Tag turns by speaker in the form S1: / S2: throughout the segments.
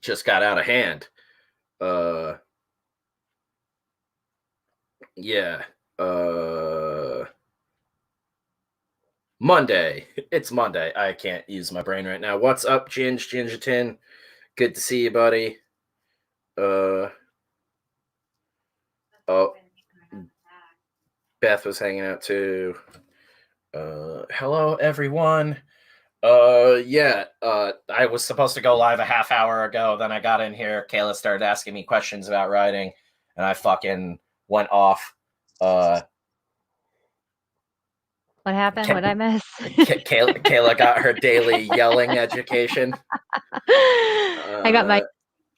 S1: just got out of hand. Yeah. Monday. It's Monday. I can't use my brain right now. What's up, Ginge Gingerton? Good to see you, buddy. Oh, Beth was hanging out too. Hello, everyone. I was supposed to go live a half hour ago. Then I got in here. Kayla started asking me questions about writing, and I fucking went off.
S2: What happened? What I miss?
S1: Kayla got her daily yelling education.
S2: I got my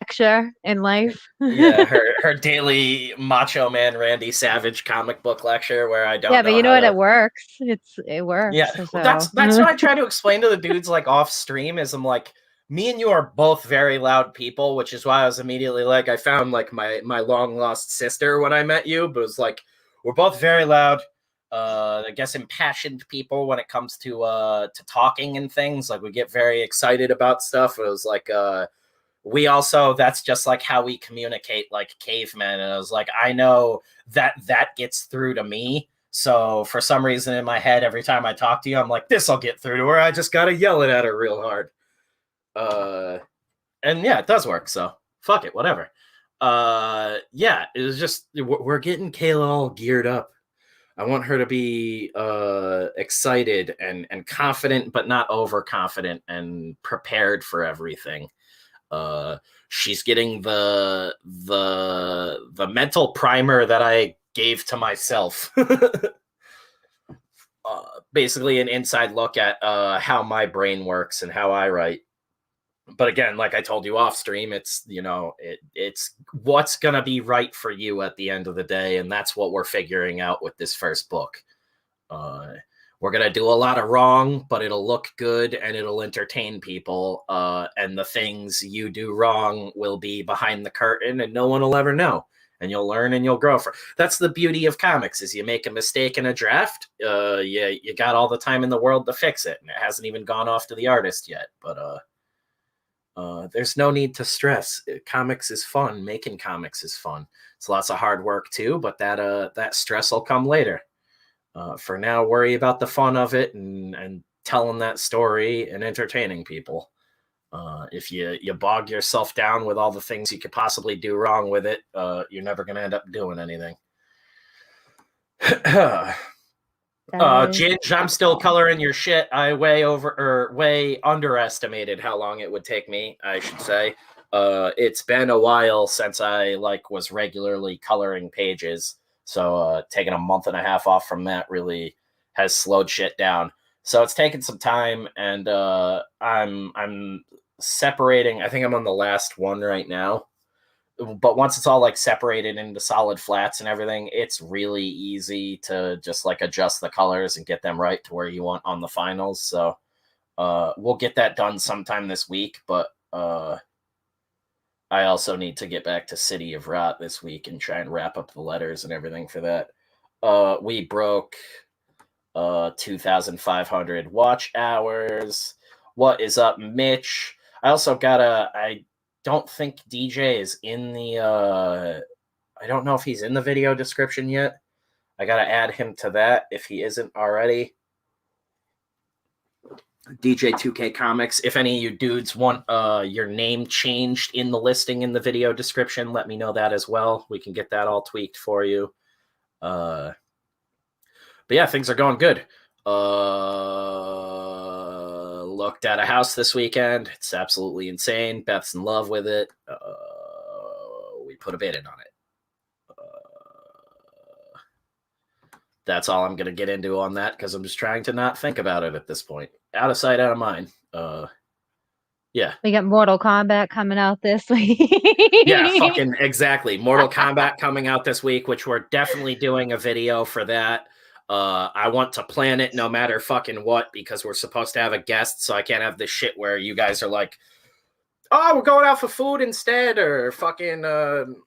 S2: lecture in life.
S1: Yeah, her daily Macho Man Randy Savage comic book lecture where I don't.
S2: Yeah, but you know what? It works. It works.
S1: Yeah,
S2: so.
S1: Well, that's what I try to explain to the dudes like off stream. Is I'm like, me and you are both very loud people, which is why I was immediately like, I found like my long lost sister when I met you, but it was like we're both very loud. I guess impassioned people when it comes to talking and things. Like we get very excited about stuff. It was like we also, that's just like how we communicate like cavemen. And I was like, I know that gets through to me. So for some reason in my head, every time I talk to you, I'm like, this will get through to her. I just got to yell it at her real hard. And yeah, it does work. So fuck it, whatever. Yeah, it was just, we're getting Kayla all geared up. I want her to be excited and confident, but not overconfident, and prepared for everything. She's getting the mental primer that I gave to myself. Basically an inside look at how my brain works and how I write. But again, like I told you off stream, it's, you know, it's what's going to be right for you at the end of the day. And that's what we're figuring out with this first book. We're going to do a lot of wrong, but it'll look good and it'll entertain people. And the things you do wrong will be behind the curtain and no one will ever know. And you'll learn and you'll grow. That's the beauty of comics, is you make a mistake in a draft. You got all the time in the world to fix it. And it hasn't even gone off to the artist yet. But there's no need to stress. Comics is fun. Making comics is fun. It's lots of hard work too, but that stress will come later. For now, worry about the fun of it and telling that story and entertaining people. If you bog yourself down with all the things you could possibly do wrong with it, you're never going to end up doing anything. Ginge, I'm still coloring your shit. I way underestimated how long it would take me, I should say. It's been a while since I was regularly coloring pages. So taking a month and a half off from that really has slowed shit down. So it's taken some time, and I'm separating. I think I'm on the last one right now. But once it's all separated into solid flats and everything, it's really easy to just adjust the colors and get them right to where you want on the finals. So we'll get that done sometime this week, but I also need to get back to City of Rot this week and try and wrap up the letters and everything for that. We broke 2,500 watch hours. What is up, Mitch? I also I don't think DJ is in the I don't know if he's in the video description yet. I gotta add him to that if he isn't already. DJ 2K Comics. If any of you dudes want your name changed in the listing in the video description, let me know that as well. We can get that all tweaked for you. But yeah, things are going good. Looked at a house this weekend. It's absolutely insane. Beth's in love with it. We put a bid in on it. That's all I'm going to get into on that, because I'm just trying to not think about it at this point. Out of sight, out of mind. Yeah.
S2: We got Mortal Kombat coming out this week.
S1: Yeah, fucking exactly. Mortal Kombat coming out this week, which we're definitely doing a video for that. I want to plan it no matter fucking what, because we're supposed to have a guest, so I can't have this shit where you guys are like, oh, we're going out for food instead, or fucking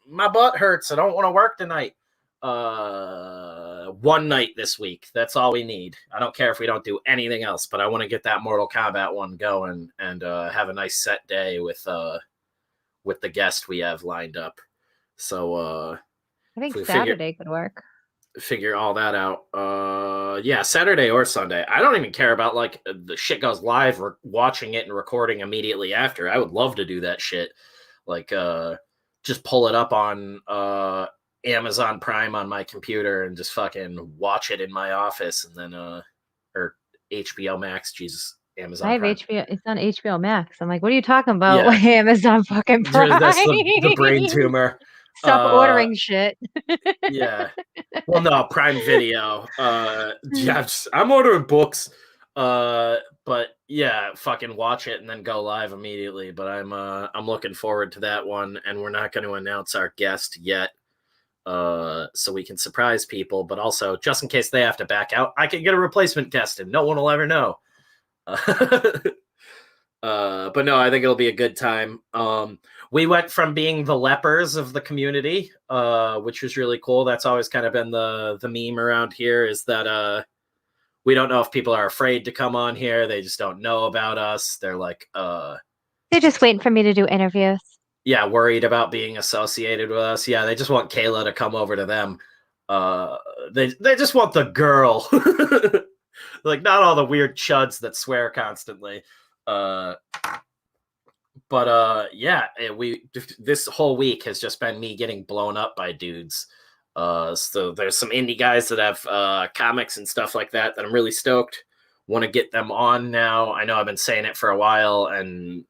S1: my butt hurts, I don't want to work tonight. One night this week, that's all we need. I don't care if we don't do anything else, but I want to get that Mortal Kombat one going and have a nice set day with with the guest we have lined up. So
S2: I think
S1: we
S2: Saturday could work.
S1: figure all that out. Yeah, Saturday or Sunday. I don't even care about like the shit goes live or watching it and recording immediately after. I would love to do that shit. Like just pull it up on Amazon Prime on my computer and just fucking watch it in my office, and then or HBO Max, Jesus, Amazon
S2: I have
S1: Prime.
S2: HBO. It's on HBO Max. I'm like, what are you talking about?
S1: Yeah,
S2: Amazon fucking Prime.
S1: that's the brain tumor.
S2: Stop ordering shit.
S1: Yeah. Well, no, Prime Video. Yeah, I'm ordering books. But yeah, fucking watch it and then go live immediately. But I'm looking forward to that one, and we're not going to announce our guest yet. So we can surprise people, but also just in case they have to back out, I can get a replacement guest and no one will ever know. But no, I think it'll be a good time. We went from being the lepers of the community, which was really cool. That's always kind of been the meme around here, is that we don't know if people are afraid to come on here. They just don't know about us. They're like
S2: They're just waiting for me to do interviews.
S1: Yeah, worried about being associated with us. Yeah, they just want Kayla to come over to them. They just want the girl. Like, not all the weird chuds that swear constantly. Yeah, this whole week has just been me getting blown up by dudes. So there's some indie guys that have comics and stuff like that I'm really stoked. Want to get them on now. I know I've been saying it for a while, and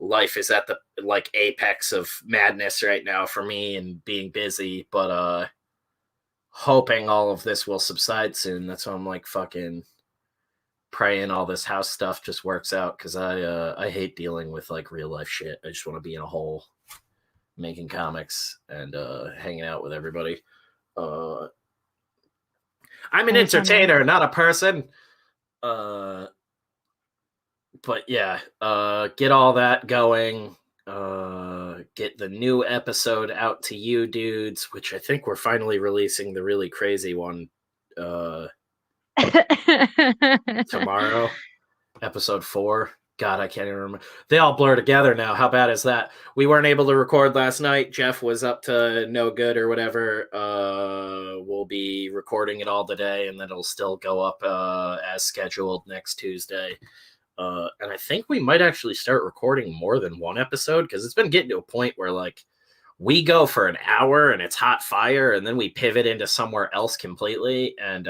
S1: life is at the like apex of madness right now for me and being busy, but hoping all of this will subside soon. That's why I'm like fucking praying all this house stuff just works out, because I hate dealing with like real life shit. I just want to be in a hole making comics and hanging out with everybody. I'm an entertainer, not a person. But yeah, get all that going. Get the new episode out to you dudes, which I think we're finally releasing the really crazy one tomorrow. Episode 4. God, I can't even remember. They all blur together now. How bad is that? We weren't able to record last night. Jeff was up to no good or whatever. We'll be recording it all today, and then it'll still go up as scheduled next Tuesday. And I think we might actually start recording more than one episode, because it's been getting to a point where like we go for an hour and it's hot fire, and then we pivot into somewhere else completely and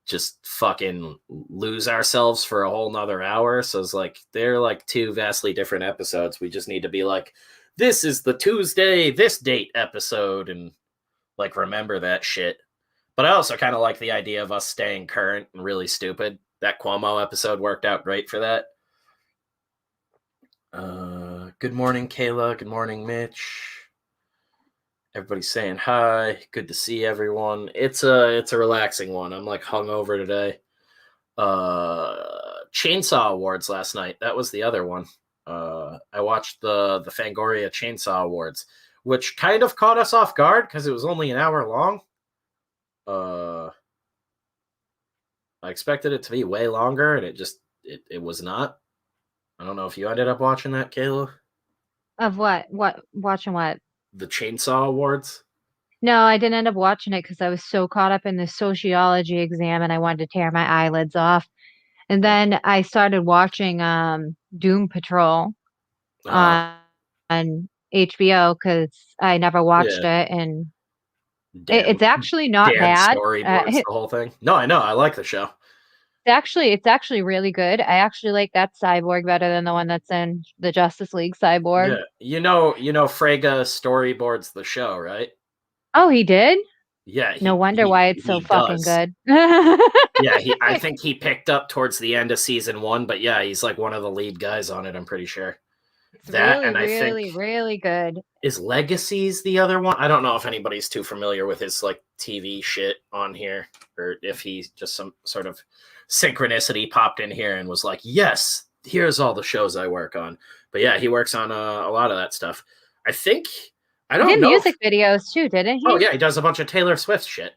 S1: just fucking lose ourselves for a whole nother hour. So it's like they're like two vastly different episodes. We just need to be like, this is the Tuesday, this date episode, and like remember that shit. But I also kind of like the idea of us staying current and really stupid. That Cuomo episode worked out great for that. Good morning, Kayla. Good morning, Mitch. Everybody's saying hi. Good to see everyone. It's a relaxing one. I'm like hungover today. Chainsaw Awards last night. That was the other one. I watched the Fangoria Chainsaw Awards, which kind of caught us off guard because it was only an hour long. I expected it to be way longer, and it was not. I don't know if you ended up watching that, Kayla.
S2: Of what? Watching what?
S1: The Chainsaw Awards.
S2: No, I didn't end up watching it because I was so caught up in the sociology exam and I wanted to tear my eyelids off. And then I started watching Doom Patrol on HBO because I never watched it, and it's actually not bad.
S1: Storyboards the whole thing. No, I know. I like the show.
S2: It's actually really good. I actually like that cyborg better than the one that's in the Justice League cyborg.
S1: Yeah. You know Frega storyboards the show, right?
S2: Oh, he did?
S1: Yeah.
S2: No wonder why it's so fucking good.
S1: Yeah, I think he picked up towards the end of season 1, but yeah, he's like one of the lead guys on it, I'm pretty sure.
S2: It's really good.
S1: Is Legacies the other one? I don't know if anybody's too familiar with his like TV shit on here, or if he's just some sort of synchronicity popped in here and was like, yes, here's all the shows I work on. But yeah, he works on a lot of that stuff. I don't know. He did
S2: music videos too, didn't he?
S1: Oh yeah, he does a bunch of Taylor Swift shit.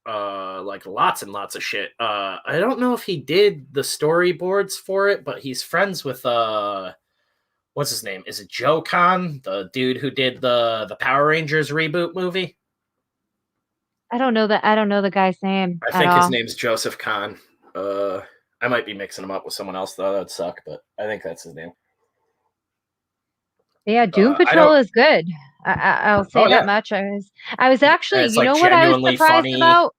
S1: like lots and lots of shit. I don't know if he did the storyboards for it, but he's friends with what's his name? Is it Joe Khan, the dude who did the Power Rangers reboot movie?
S2: I don't know the guy's name
S1: I
S2: at
S1: think his
S2: all.
S1: name's Joseph Khan. I might be mixing him up with someone else though. That'd suck, but I think that's his name.
S2: Yeah, Doom
S1: I
S2: Patrol
S1: don't.
S2: is good. I'll say
S1: Oh
S2: that
S1: yeah,
S2: much. I was
S1: and
S2: actually,
S1: it's
S2: you
S1: like
S2: know what I was
S1: genuinely
S2: surprised
S1: funny,
S2: about?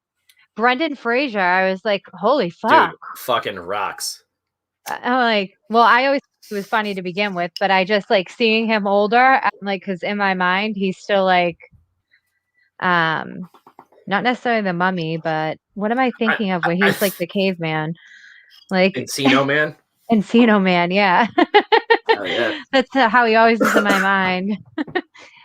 S2: Brendan Fraser. I was like, holy fuck.
S1: dude. Fucking rocks.
S2: I'm like, well, I always thought he was funny to begin with, but I just like seeing him older, I'm like, because in my mind, he's still like, um, not necessarily the mummy, but what am I
S1: I,
S2: thinking of where
S1: I
S2: he's like the caveman, like
S1: Encino Man.
S2: Encino Man? Yeah,
S1: Oh yeah,
S2: that's how he always is in my mind.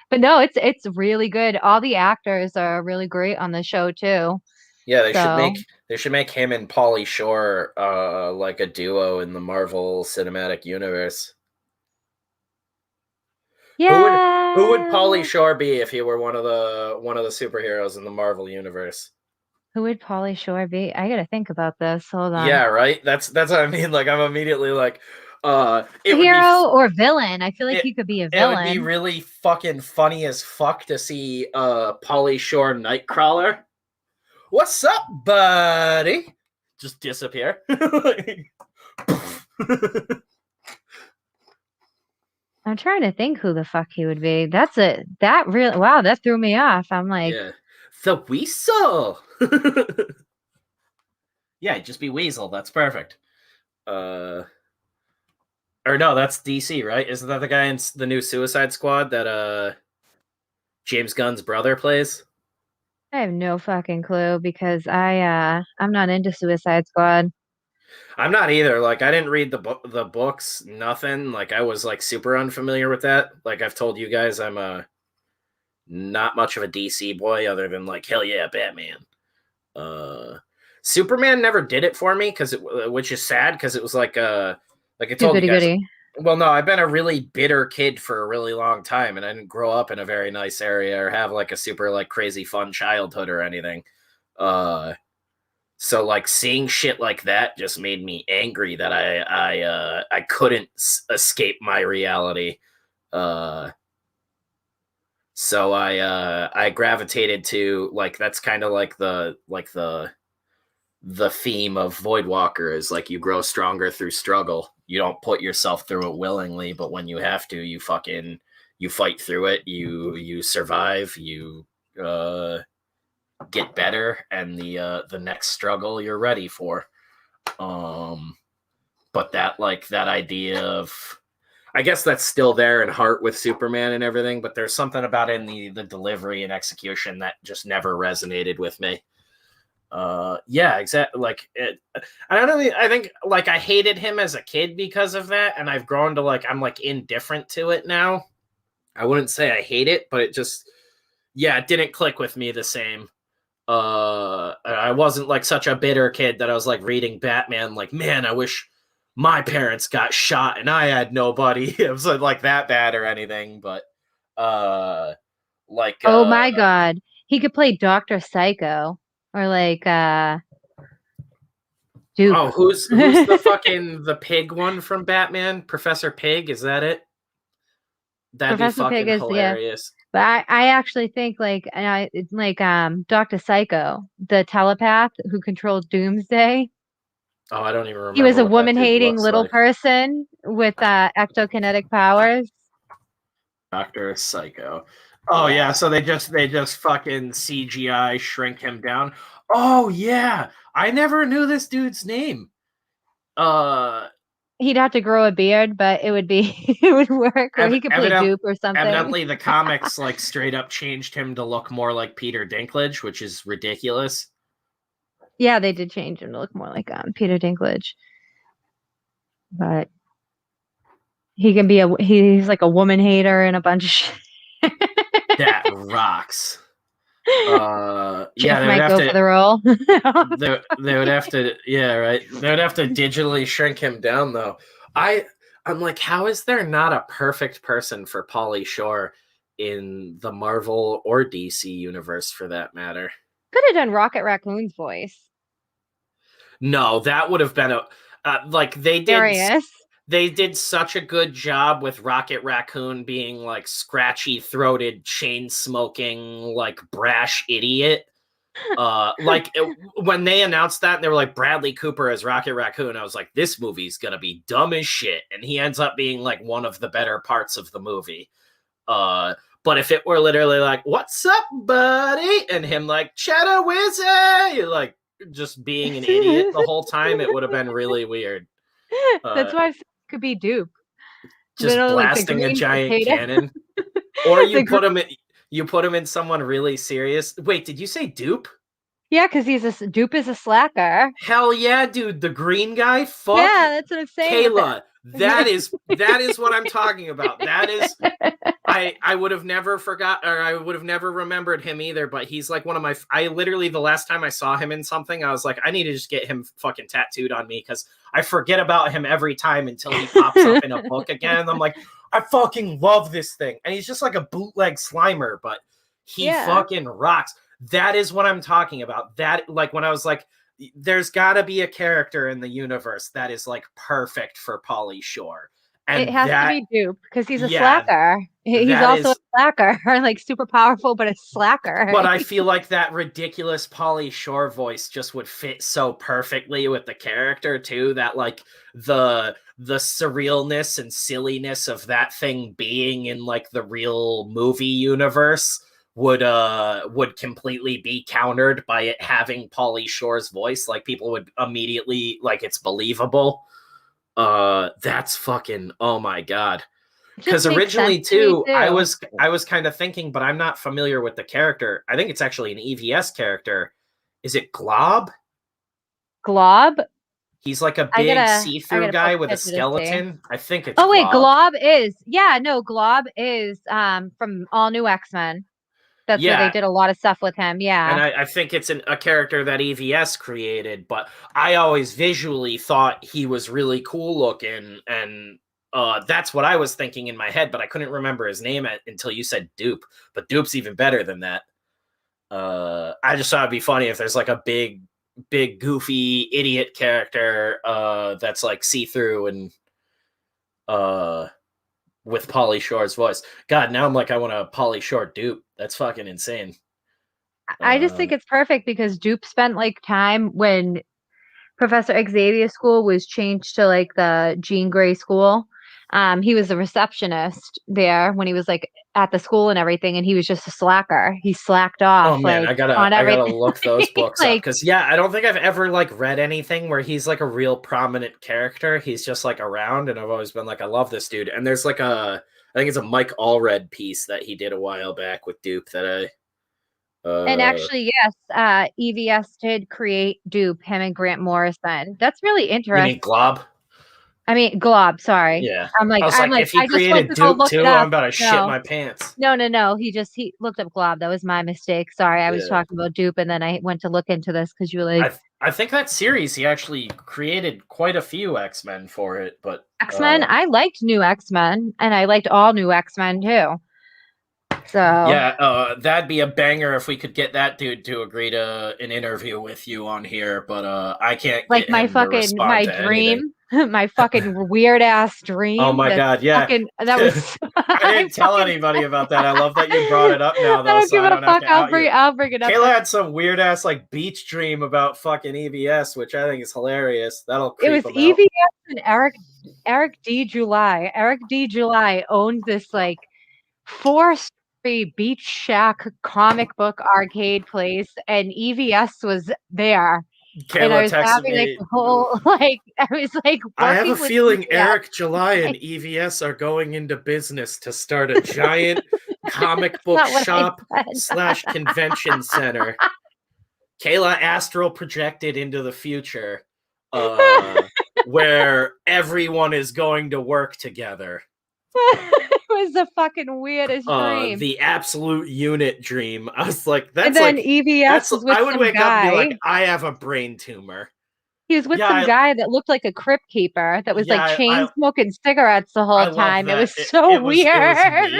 S2: But no, it's really good. All the actors are really great on the show too.
S1: yeah.
S2: So
S1: They should make him and Pauly Shore like a duo in the Marvel Cinematic Universe. Who would Pauly
S2: yeah,
S1: Shore be if he were one of the superheroes in the Marvel universe?
S2: who would Pauly Shore be? I gotta think about this. Hold on.
S1: Yeah, right. That's what I mean. Like I'm immediately like,
S2: Hero or villain? I feel like
S1: it
S2: he could be a
S1: it would be
S2: villain.
S1: really fucking funny as fuck to see Pauly Shore Nightcrawler. What's up, buddy? Just disappear.
S2: I'm trying to think who the fuck he would be. That's it. That really, wow, that threw me off. I'm like,
S1: Yeah. The Weasel. Yeah, just be Weasel. That's perfect. Uh or no, that's DC, right? Isn't that the guy in the new Suicide Squad that James Gunn's brother plays?
S2: I have no fucking clue because I'm not into Suicide Squad.
S1: I'm not either. Like I didn't read the books, nothing. Like I was like super unfamiliar with that. Like I've told you guys I'm not much of a DC boy other than like hell yeah, Batman. Uh Superman never did it for me which is sad because it was like I
S2: Too
S1: told you
S2: goody
S1: guys.
S2: goody.
S1: Well, no, I've been a really bitter kid for a really long time and I didn't grow up in a very nice area or have like a super like crazy fun childhood or anything. Uh So like seeing shit like that just made me angry that I couldn't escape my reality. Uh, so I gravitated to like that's kind of like the theme of Voidwalker is like you grow stronger through struggle. You don't put yourself through it willingly, but when you have to, you fight through it. You survive. You uh get better, and the next struggle you're ready for. Um, but that idea of I guess that's still there in heart with Superman and everything, but there's something about it in the delivery and execution that just never resonated with me. Yeah, exactly. Like it, I don't know. I think like I hated him as a kid because of that, and I've grown to like I'm like indifferent to it now. I wouldn't say I hate it, but it just yeah, it didn't click with me the same. I wasn't like such a bitter kid that I was like reading Batman like man I wish my parents got shot and I had nobody. It was like that bad or anything, but uh like
S2: Oh my God. He could play Dr. Psycho or like Dupe.
S1: oh who's the fucking the pig one from Batman? Professor Pig, is that it? That'd be
S2: Professor Pig
S1: fucking
S2: is, yeah.
S1: hilarious.
S2: But I actually think like it's like Dr. Psycho, the telepath who controlled Doomsday.
S1: Oh, I don't even
S2: He was
S1: remember
S2: a
S1: what that dude
S2: woman-hating
S1: looks
S2: little
S1: like.
S2: person with ectokinetic powers.
S1: Dr. Psycho. Oh yeah,
S2: Yeah.
S1: so they just fucking CGI shrink him down. Oh yeah. I never knew this dude's name. Uh
S2: He'd have to grow a beard, but it would be it would work, or he could play
S1: evident
S2: Dupe or something.
S1: evidently the comics like straight up changed him to look more like Peter Dinklage, which is ridiculous.
S2: Yeah, they did change him to look more like Peter Dinklage, but he's like a woman hater and a bunch of shit.
S1: That rocks. Yeah,
S2: Jeff might go for the role.
S1: they would have to yeah, right. They would have to digitally shrink him down though. I I'm like, how is there not a perfect person for Pauly Shore in the Marvel or DC universe for that matter?
S2: Could have done Rocket Raccoon's voice.
S1: No, that would have been a like
S2: Serious.
S1: they did such a good job with Rocket Raccoon being like scratchy throated, chain smoking, like brash idiot. When they announced that, they were like Bradley Cooper as Rocket Raccoon. I was like, this movie's gonna be dumb as shit, and he ends up being like one of the better parts of the movie. But if it were literally like, "What's up, buddy?" and him like "Cheddar Wizzy," like just being an idiot the whole time, it would have been really weird.
S2: That's why I said it could be Dupe.
S1: Just
S2: Literally, like the
S1: blasting a
S2: green
S1: giant
S2: potato.
S1: cannon, or
S2: The
S1: you put him in someone really serious. Wait, did you say Dupe?
S2: Yeah, because Dupe is a slacker.
S1: Hell yeah, dude! The green guy. Fuck
S2: Yeah, that's what I'm saying with
S1: Kayla. That is what I'm talking about. That is. I would have never forgot, or I would have never remembered him either, but he's like one of my, I literally, the last time I saw him in something, I was like, I need to just get him fucking tattooed on me, because I forget about him every time until he pops up in a book again, and I'm like, I fucking love this thing, and he's just like a bootleg Slimer, but he fucking rocks. That is what I'm talking about. That, like, when I was like, there's gotta be a character in the universe that is like perfect for Pauly Shore. And
S2: it has to be Dupe because he's a slacker. He's also a slacker, like super powerful, but a slacker.
S1: But I feel like that ridiculous Pauly Shore voice just would fit so perfectly with the character too. That like the surrealness and silliness of that thing being in like the real movie universe would completely be countered by it having Pauly Shore's voice. Like people would immediately like it's believable. That's fucking, oh my god. Because originally too, I was kind of thinking, but I'm not familiar with the character. I think it's actually an EVS character. Is it Glob?
S2: Glob?
S1: He's like a big see-through guy with a skeleton. I think it's
S2: wait, Glob is Glob is from All New X-Men. That's where they did a lot of stuff with him. Yeah.
S1: And I think it's a character that EVS created, but I always visually thought he was really cool looking, and that's what I was thinking in my head, but I couldn't remember his name until you said Dupe. But Dupe's even better than that. I just thought it'd be funny if there's like a big, goofy idiot character that's like see-through and with Pauly Shore's voice. God, now I'm like, I want a Pauly Shore Dupe. That's fucking insane.
S2: I just think it's perfect because Dupe spent like time when Professor Xavier's school was changed to like the Jean Grey school. He was a receptionist there when he was like at the school and everything, and he was just a slacker. He slacked off.
S1: Oh man,
S2: like,
S1: I gotta look those books up, because I don't think I've ever like read anything where he's like a real prominent character. He's just like around, and I've always been like, I love this dude. And there's like I think it's a Mike Allred piece that he did a while back with Dupe that I.
S2: And actually, yes, EVS did create Dupe, him and Grant Morrison. That's really interesting.
S1: You mean Glob?
S2: I mean Glob. Sorry.
S1: Yeah.
S2: I'm like,
S1: if he created Dupe too, I'm about to shit my pants.
S2: No. He looked up Glob. That was my mistake. Sorry, I was talking about Dupe, and then I went to look into this because you were like,
S1: I think that series he actually created quite a few X-Men for it, but
S2: X-Men. I liked New X-Men, and I liked all New X-Men too. So
S1: yeah, that'd be a banger if we could get that dude to agree to an interview with you on here, but I can't.
S2: Like my dream, my fucking weird ass dream.
S1: Oh my god, yeah.
S2: That was.
S1: I didn't tell anybody about that. I love that you brought it up now, though.
S2: I don't give a fuck. I'll bring it up.
S1: Kayla had some weird ass like beach dream about fucking EVS, which I think is hilarious. That'll creep
S2: It was EVS and Eric D. July. Eric D. July owned this like 4-story beach shack comic book arcade place, and EVS was there.
S1: Kayla
S2: and I was
S1: having
S2: me, like the whole I was like,
S1: I have a feeling Eric July and EVS are going into business to start a giant comic book shop / convention center. Kayla astral projected into the future, where everyone is going to work together.
S2: It was the fucking weirdest dream.
S1: The absolute unit dream. I was like, that's
S2: and then
S1: like
S2: EVS was with
S1: I would wake
S2: guy.
S1: up and be like, I have a brain tumor.
S2: He was with some guy that looked like a crypt keeper that was like chain smoking cigarettes the whole time. It was so weird.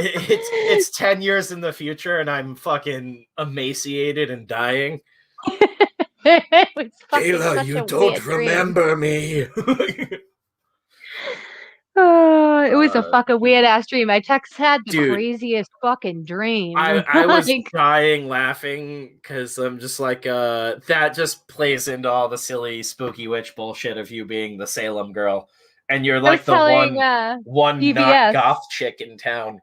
S1: It's 10 years in the future, and I'm fucking emaciated and dying.
S2: It was fucking
S1: Kayla,
S2: such
S1: you
S2: a
S1: don't
S2: weird dream.
S1: remember me.
S2: Oh, it was a fucking weird ass dream. My text had the
S1: Dude,
S2: craziest fucking dream.
S1: I was
S2: Like,
S1: dying laughing because I'm just like, that just plays into all the silly spooky witch bullshit of you being the Salem girl, and you're
S2: I was
S1: like the
S2: telling
S1: one not
S2: EVS,
S1: goth chick in town.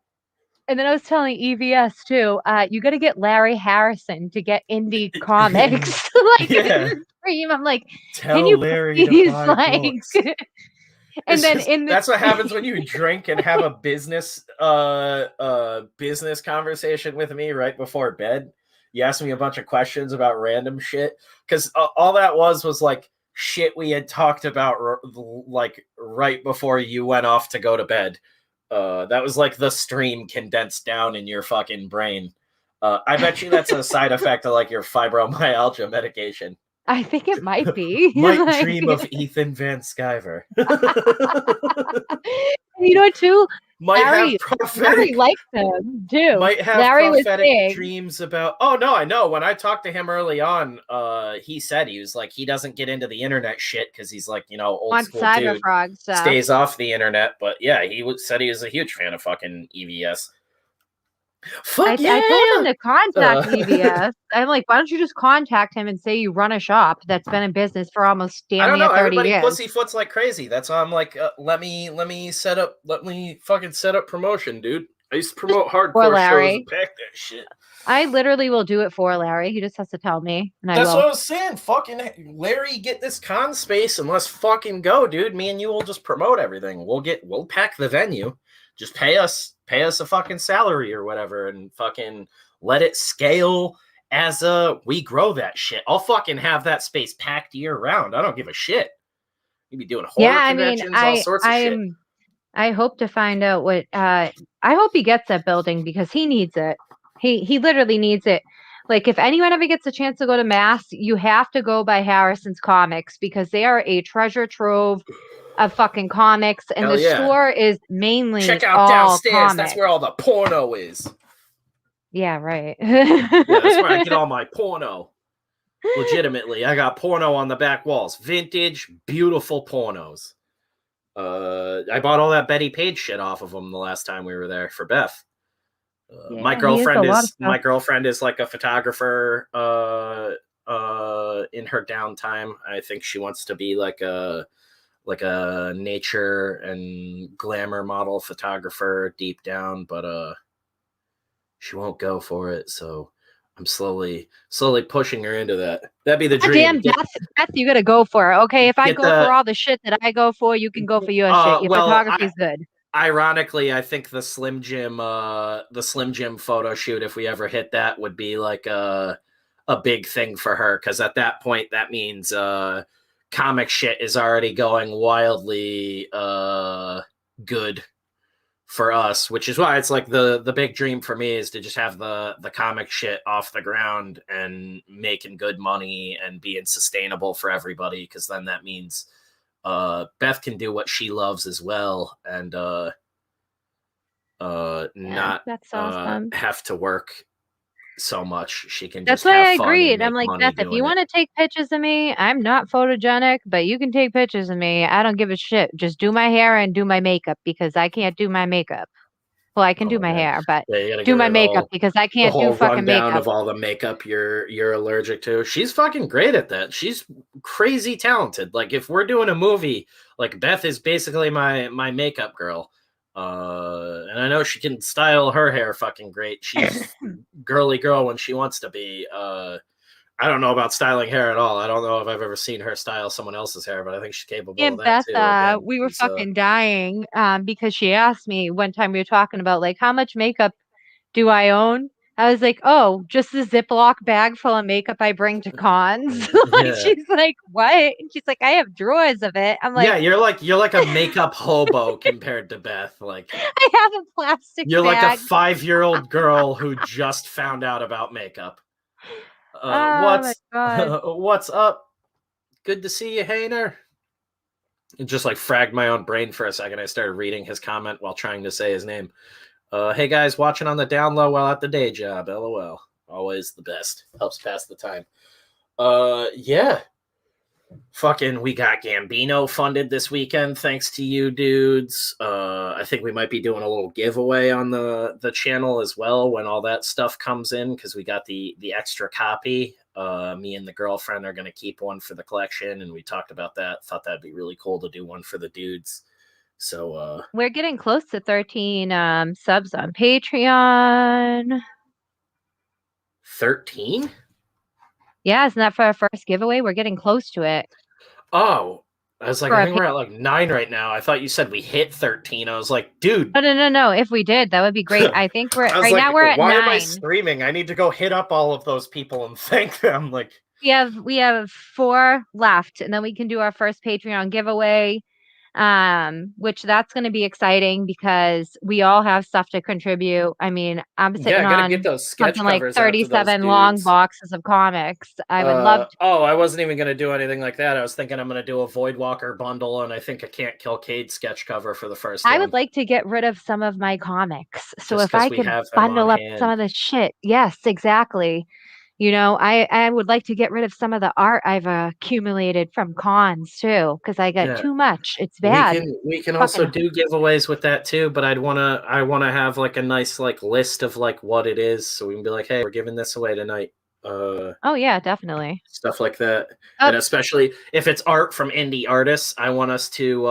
S2: and then I was telling EVS too. You got to get Larry Harrison to get indie comics. Like in
S1: Yeah,
S2: the dream, I'm like, can
S1: tell
S2: you
S1: Larry to
S2: please
S1: buy
S2: like?
S1: books.
S2: And
S1: It's
S2: then
S1: just
S2: in the
S1: that's what happens when you drink and have a business conversation with me right before bed. You ask me a bunch of questions about random shit because all that was like shit we had talked about like right before you went off to go to bed. That was like the stream condensed down in your fucking brain. I bet you that's a side effect of like your fibromyalgia medication.
S2: I think it might be
S1: Might
S2: like,
S1: dream of Ethan Van Sciver.
S2: you know what, too?
S1: might have
S2: Larry
S1: prophetic
S2: liked him too.
S1: might have
S2: Larry was
S1: prophetic
S2: saying
S1: dreams about. Oh no, I know. When I talked to him early on, he said he was like he doesn't get into the internet shit because he's like, you know, old
S2: on
S1: school dude,
S2: Cyberfrog stuff.
S1: stays off the internet. But yeah, said he was a huge fan of fucking EVS. Fuck
S2: I told him
S1: yeah.
S2: to contact EVS. I'm like, why don't you just contact him and say you run a shop that's been in business for almost
S1: I
S2: damn
S1: don't
S2: near
S1: know.
S2: 30
S1: Everybody
S2: years?
S1: pussyfoots like crazy. That's why I'm like, let me fucking set up promotion, dude. I used to promote
S2: For
S1: hardcore shows and
S2: Larry.
S1: pack that shit.
S2: I literally will do it for Larry. He just has to tell me, and I
S1: That's what
S2: will.
S1: I was saying. Fucking Larry, get this con space and let's fucking go, dude. Me and you will just promote everything. We'll pack the venue. Just pay us a fucking salary or whatever, and fucking let it scale as we grow that shit. I'll fucking have that space packed year round. I don't give a shit. You'd be doing
S2: Yeah,
S1: horror
S2: I mean,
S1: conventions, all sorts of shit.
S2: I hope to find out what I hope he gets that building because he needs it. He literally needs it. Like if anyone ever gets a chance to go to Mass, you have to go by Harrison's Comics because they are a treasure trove of fucking comics and
S1: Hell
S2: the
S1: yeah.
S2: store is
S1: Check
S2: mainly
S1: out
S2: all
S1: downstairs. That's
S2: comics.
S1: where all the porno is.
S2: Yeah, right.
S1: Yeah, that's where I get all my porno. Legitimately, I got porno on the back walls. Vintage, beautiful pornos. I bought all that Betty Page shit off of them the last time we were there for Beth. My
S2: Yeah, he has a
S1: girlfriend
S2: lot of
S1: is
S2: stuff.
S1: like a photographer in her downtime. I think she wants to be like a nature and glamour model photographer deep down, but she won't go for it, so I'm slowly pushing her into that. That'd be the
S2: God
S1: dream.
S2: damn, Beth, you gotta go for it. Okay, if I
S1: Get
S2: go for
S1: the
S2: all the shit that I go for, you can go for your shit. Your
S1: well,
S2: photography's good.
S1: ironically, I think the Slim Jim photo shoot, if we ever hit that, would be like a big thing for her, because at that point that means comic shit is already going wildly good for us, which is why it's like the big dream for me is to just have the comic shit off the ground and making good money and being sustainable for everybody, because then that means Beth can do what she loves as well, and not
S2: That's awesome.
S1: have to work so much. She can
S2: That's
S1: just
S2: why
S1: have
S2: I
S1: fun and
S2: agreed. I'm
S1: make
S2: like,
S1: money
S2: Beth, if you
S1: doing it.
S2: want to take pictures of me, I'm not photogenic, but you can take pictures of me. I don't give a shit. Just do my hair and do my makeup because I can't do my makeup. Well, I can do
S1: Oh
S2: my
S1: man,
S2: hair, but
S1: yeah, you gotta
S2: do
S1: give
S2: my
S1: her
S2: makeup because I
S1: the
S2: can't do
S1: whole
S2: fucking
S1: rundown
S2: makeup.
S1: of all the makeup you're allergic to. She's fucking great at that. She's crazy talented. Like if we're doing a movie, like Beth is basically my makeup girl. And I know she can style her hair fucking great. She's girly girl when she wants to be. I don't know about styling hair at all. I don't know if I've ever seen her style someone else's hair, but I think she's capable of
S2: And
S1: that
S2: Beth,
S1: too. Again,
S2: we were
S1: she's
S2: fucking dying because she asked me one time we were talking about like how much makeup do I own? I was like, oh, just the Ziploc bag full of makeup I bring to cons. Like
S1: yeah.
S2: she's like, what? And she's like, I have drawers of it. I'm
S1: Yeah,
S2: like,
S1: you're like a makeup hobo compared to Beth. Like
S2: I have a plastic
S1: you're like a
S2: bag.
S1: 5-year-old girl who just found out about makeup.
S2: Oh my God.
S1: What's up? Good to see you, Hayner. It just like fragged my own brain for a second. I started reading his comment while trying to say his name. Hey guys, watching on the down low while at the day job. LOL. Always the best. Helps pass the time. Yeah. Fucking, we got Gambino funded this weekend, thanks to you dudes. I think we might be doing a little giveaway on the channel as well when all that stuff comes in, because we got the extra copy. Me and the girlfriend are gonna keep one for the collection, and we talked about that. Thought that'd be really cool to do one for the dudes. So
S2: We're getting close to 13 subs on Patreon.
S1: 13?
S2: Yeah, isn't that for our first giveaway? We're getting close to it.
S1: Oh, I was like,
S2: For
S1: I
S2: our
S1: think we're at like 9 right now. I thought you said we hit 13. I was like, dude.
S2: No. If we did, that would be great. I think we're
S1: I was
S2: right
S1: like,
S2: now we're at
S1: why am I
S2: 9.
S1: streaming? I need to go hit up all of those people and thank them. Like,
S2: We have 4 left, and then we can do our first Patreon giveaway. Which that's going to be exciting because we all have stuff to contribute. I mean, I'm
S1: yeah,
S2: sitting
S1: I gotta get
S2: on
S1: those sketch
S2: something like
S1: covers out to those
S2: 37 long
S1: dudes.
S2: boxes of comics. I would love to.
S1: Oh, I wasn't even gonna do anything like that. I was thinking I'm gonna do a Voidwalker bundle, and I think a Can't Kill Cade sketch cover for the first
S2: I
S1: one.
S2: would like to get rid of some of my comics. So
S1: Just
S2: if I
S1: we
S2: could
S1: have them on
S2: bundle up some
S1: hand.
S2: of the shit. Yes, exactly. You know, I would like to get rid of some of the art I've accumulated from cons too, because I got
S1: Yeah.
S2: too much. It's
S1: We
S2: bad.
S1: can also do giveaways with that too, but I wanna have like a nice like list of like what it is, so we can be like, hey, we're giving this away tonight.
S2: Oh yeah, definitely.
S1: Stuff like that.
S2: Oh,
S1: And especially if it's art from indie artists, I want us to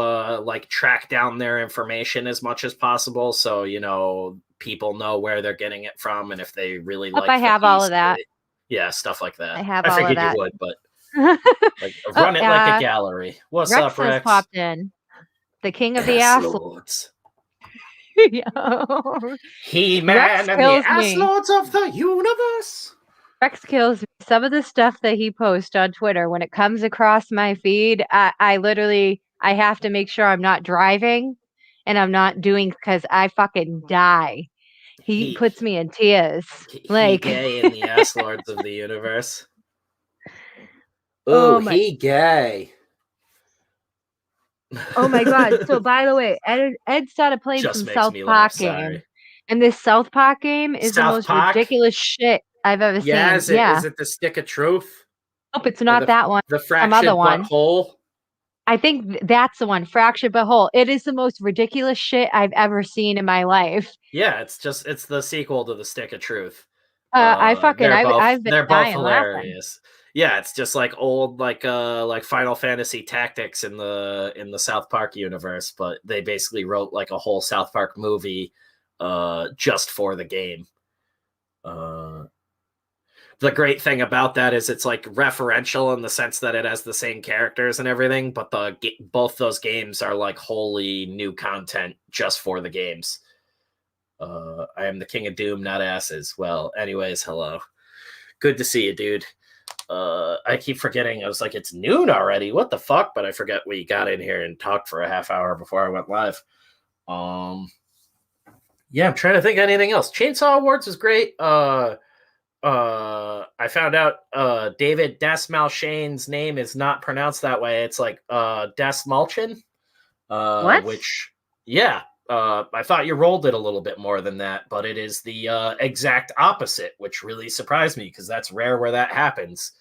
S1: like track down their information as much as possible, so people know where they're getting it from, and if they really
S2: I
S1: like the
S2: have all
S1: piece,
S2: of that.
S1: yeah, stuff like that.
S2: I have
S1: I
S2: all of
S1: figured you
S2: that.
S1: would, but like
S2: Oh,
S1: run it like a gallery. What's
S2: Rex
S1: up,
S2: has
S1: Rex?
S2: popped in. The king of the
S1: Ass
S2: ass.
S1: lords.
S2: Yo.
S1: He-Man
S2: Rex
S1: and the
S2: kills
S1: ass
S2: me.
S1: lords of the universe.
S2: Rex kills me. Some of the stuff that he posts on Twitter, when it comes across my feed, I literally I have to make sure I'm not driving and I'm not doing because I fucking die. He
S1: He
S2: puts me in tears.
S1: he
S2: Like,
S1: gay in the ass lords of the universe. Ooh,
S2: oh my,
S1: he gay.
S2: oh my God. So by the way, Ed started playing
S1: Just
S2: some
S1: makes
S2: South
S1: me laugh.
S2: Park game.
S1: Sorry.
S2: And this South Park game is the
S1: South
S2: most
S1: Park.
S2: ridiculous shit I've ever
S1: Yeah,
S2: seen.
S1: is it?
S2: Yeah.
S1: Is it the stick of truth
S2: Nope, it's
S1: or
S2: not that one.
S1: the
S2: Some other
S1: fractured
S2: one.
S1: butthole?
S2: I think that's the one, Fractured but Whole. It is the most ridiculous shit I've ever seen in my life.
S1: Yeah, it's the sequel to the stick of truth. They're
S2: I've been
S1: they're both
S2: dying laughing.
S1: hilarious. Yeah, it's just like old like Final Fantasy Tactics in the South Park universe, but they basically wrote like a whole South Park movie just for the game. The great thing about that is it's like referential in the sense that it has the same characters and everything, but both those games are like wholly new content just for the games. I am the king of doom, not asses. Well, anyways, hello. Good to see you, dude. I keep forgetting. I was like, it's noon already. What the fuck? But I forget we got in here and talked for a half hour before I went live. Yeah, I'm trying to think of anything else. Chainsaw Awards was great. I found out David Desmalchain's name is not pronounced that way. It's like Desmalchin.
S2: What?
S1: Which, yeah, I thought you rolled it a little bit more than that, but it is the exact opposite, which really surprised me because that's rare where that happens.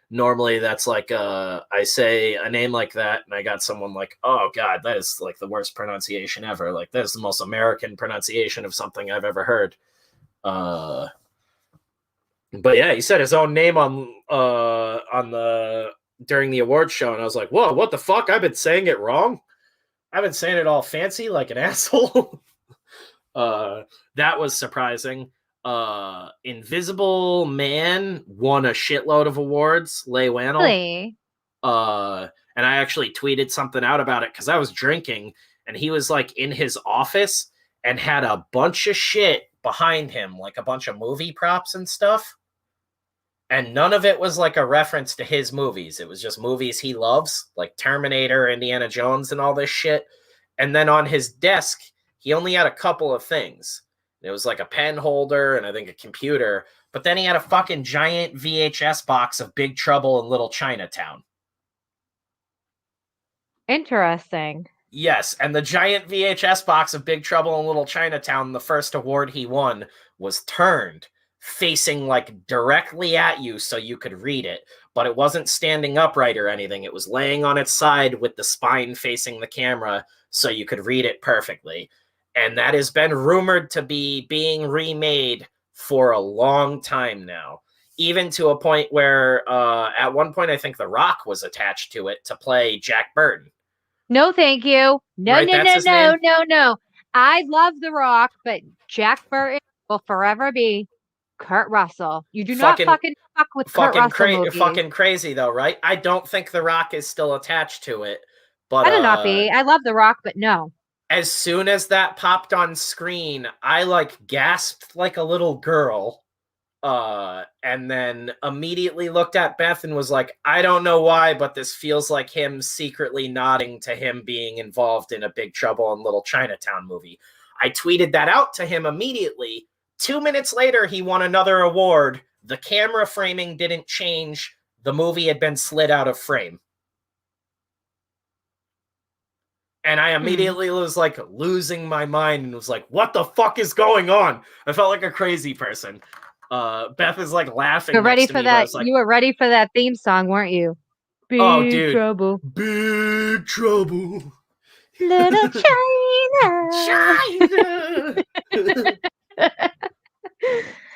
S1: Normally, that's like I say a name like that, and I got someone like, "Oh God, that is like the worst pronunciation ever. Like that is the most American pronunciation of something I've ever heard." But yeah, he said his own name on the during the awards show, and I was like, "Whoa, what the fuck? I've been saying it wrong. I've been saying it all fancy like an asshole." That was surprising. Invisible Man won a shitload of awards. Leigh Whannell.
S2: Really?
S1: And I actually tweeted something out about it because I was drinking, and he was like in his office and had a bunch of shit behind him, like a bunch of movie props and stuff. And none of it was like a reference to his movies. It was just movies he loves, like Terminator, Indiana Jones, and all this shit. And then on his desk, he only had a couple of things. It was like a pen holder and I think a computer. But then he had a fucking giant VHS box of Big Trouble in Little Chinatown.
S2: Interesting.
S1: Yes, and the giant VHS box of Big Trouble in Little Chinatown, the first award he won, was turned facing like directly at you so you could read it, but it wasn't standing upright or anything. It was laying on its side with the spine facing the camera so you could read it perfectly. And that has been rumored to be being remade for a long time now, even to a point where at one point I think The Rock was attached to it to play Jack Burton.
S2: No, thank you. No,
S1: Right,
S2: no,
S1: that's
S2: no,
S1: his
S2: no,
S1: name.
S2: no, no. I love The Rock, but Jack Burton will forever be Kurt Russell. You do not
S1: Fucking
S2: fucking fuck with Kurt Russell movies.
S1: fucking crazy though, right? I don't think The Rock is still attached to it, but
S2: Better not be. I love The Rock, but no.
S1: as soon as that popped on screen, I like gasped like a little girl. And then immediately looked at Beth and was like, I don't know why, but this feels like him secretly nodding to him being involved in a Big Trouble in Little Chinatown movie. I tweeted that out to him immediately. 2 minutes later, he won another award. The camera framing didn't change. The movie had been slid out of frame. And I immediately was like losing my mind and was like, what the fuck is going on? I felt like a crazy person. Beth is like laughing.
S2: You're ready
S1: to
S2: for
S1: me,
S2: that.
S1: like,
S2: You were ready for that theme song, weren't you?
S1: oh,
S2: Big
S1: dude.
S2: Trouble.
S1: Big Trouble.
S2: Little China.
S1: China.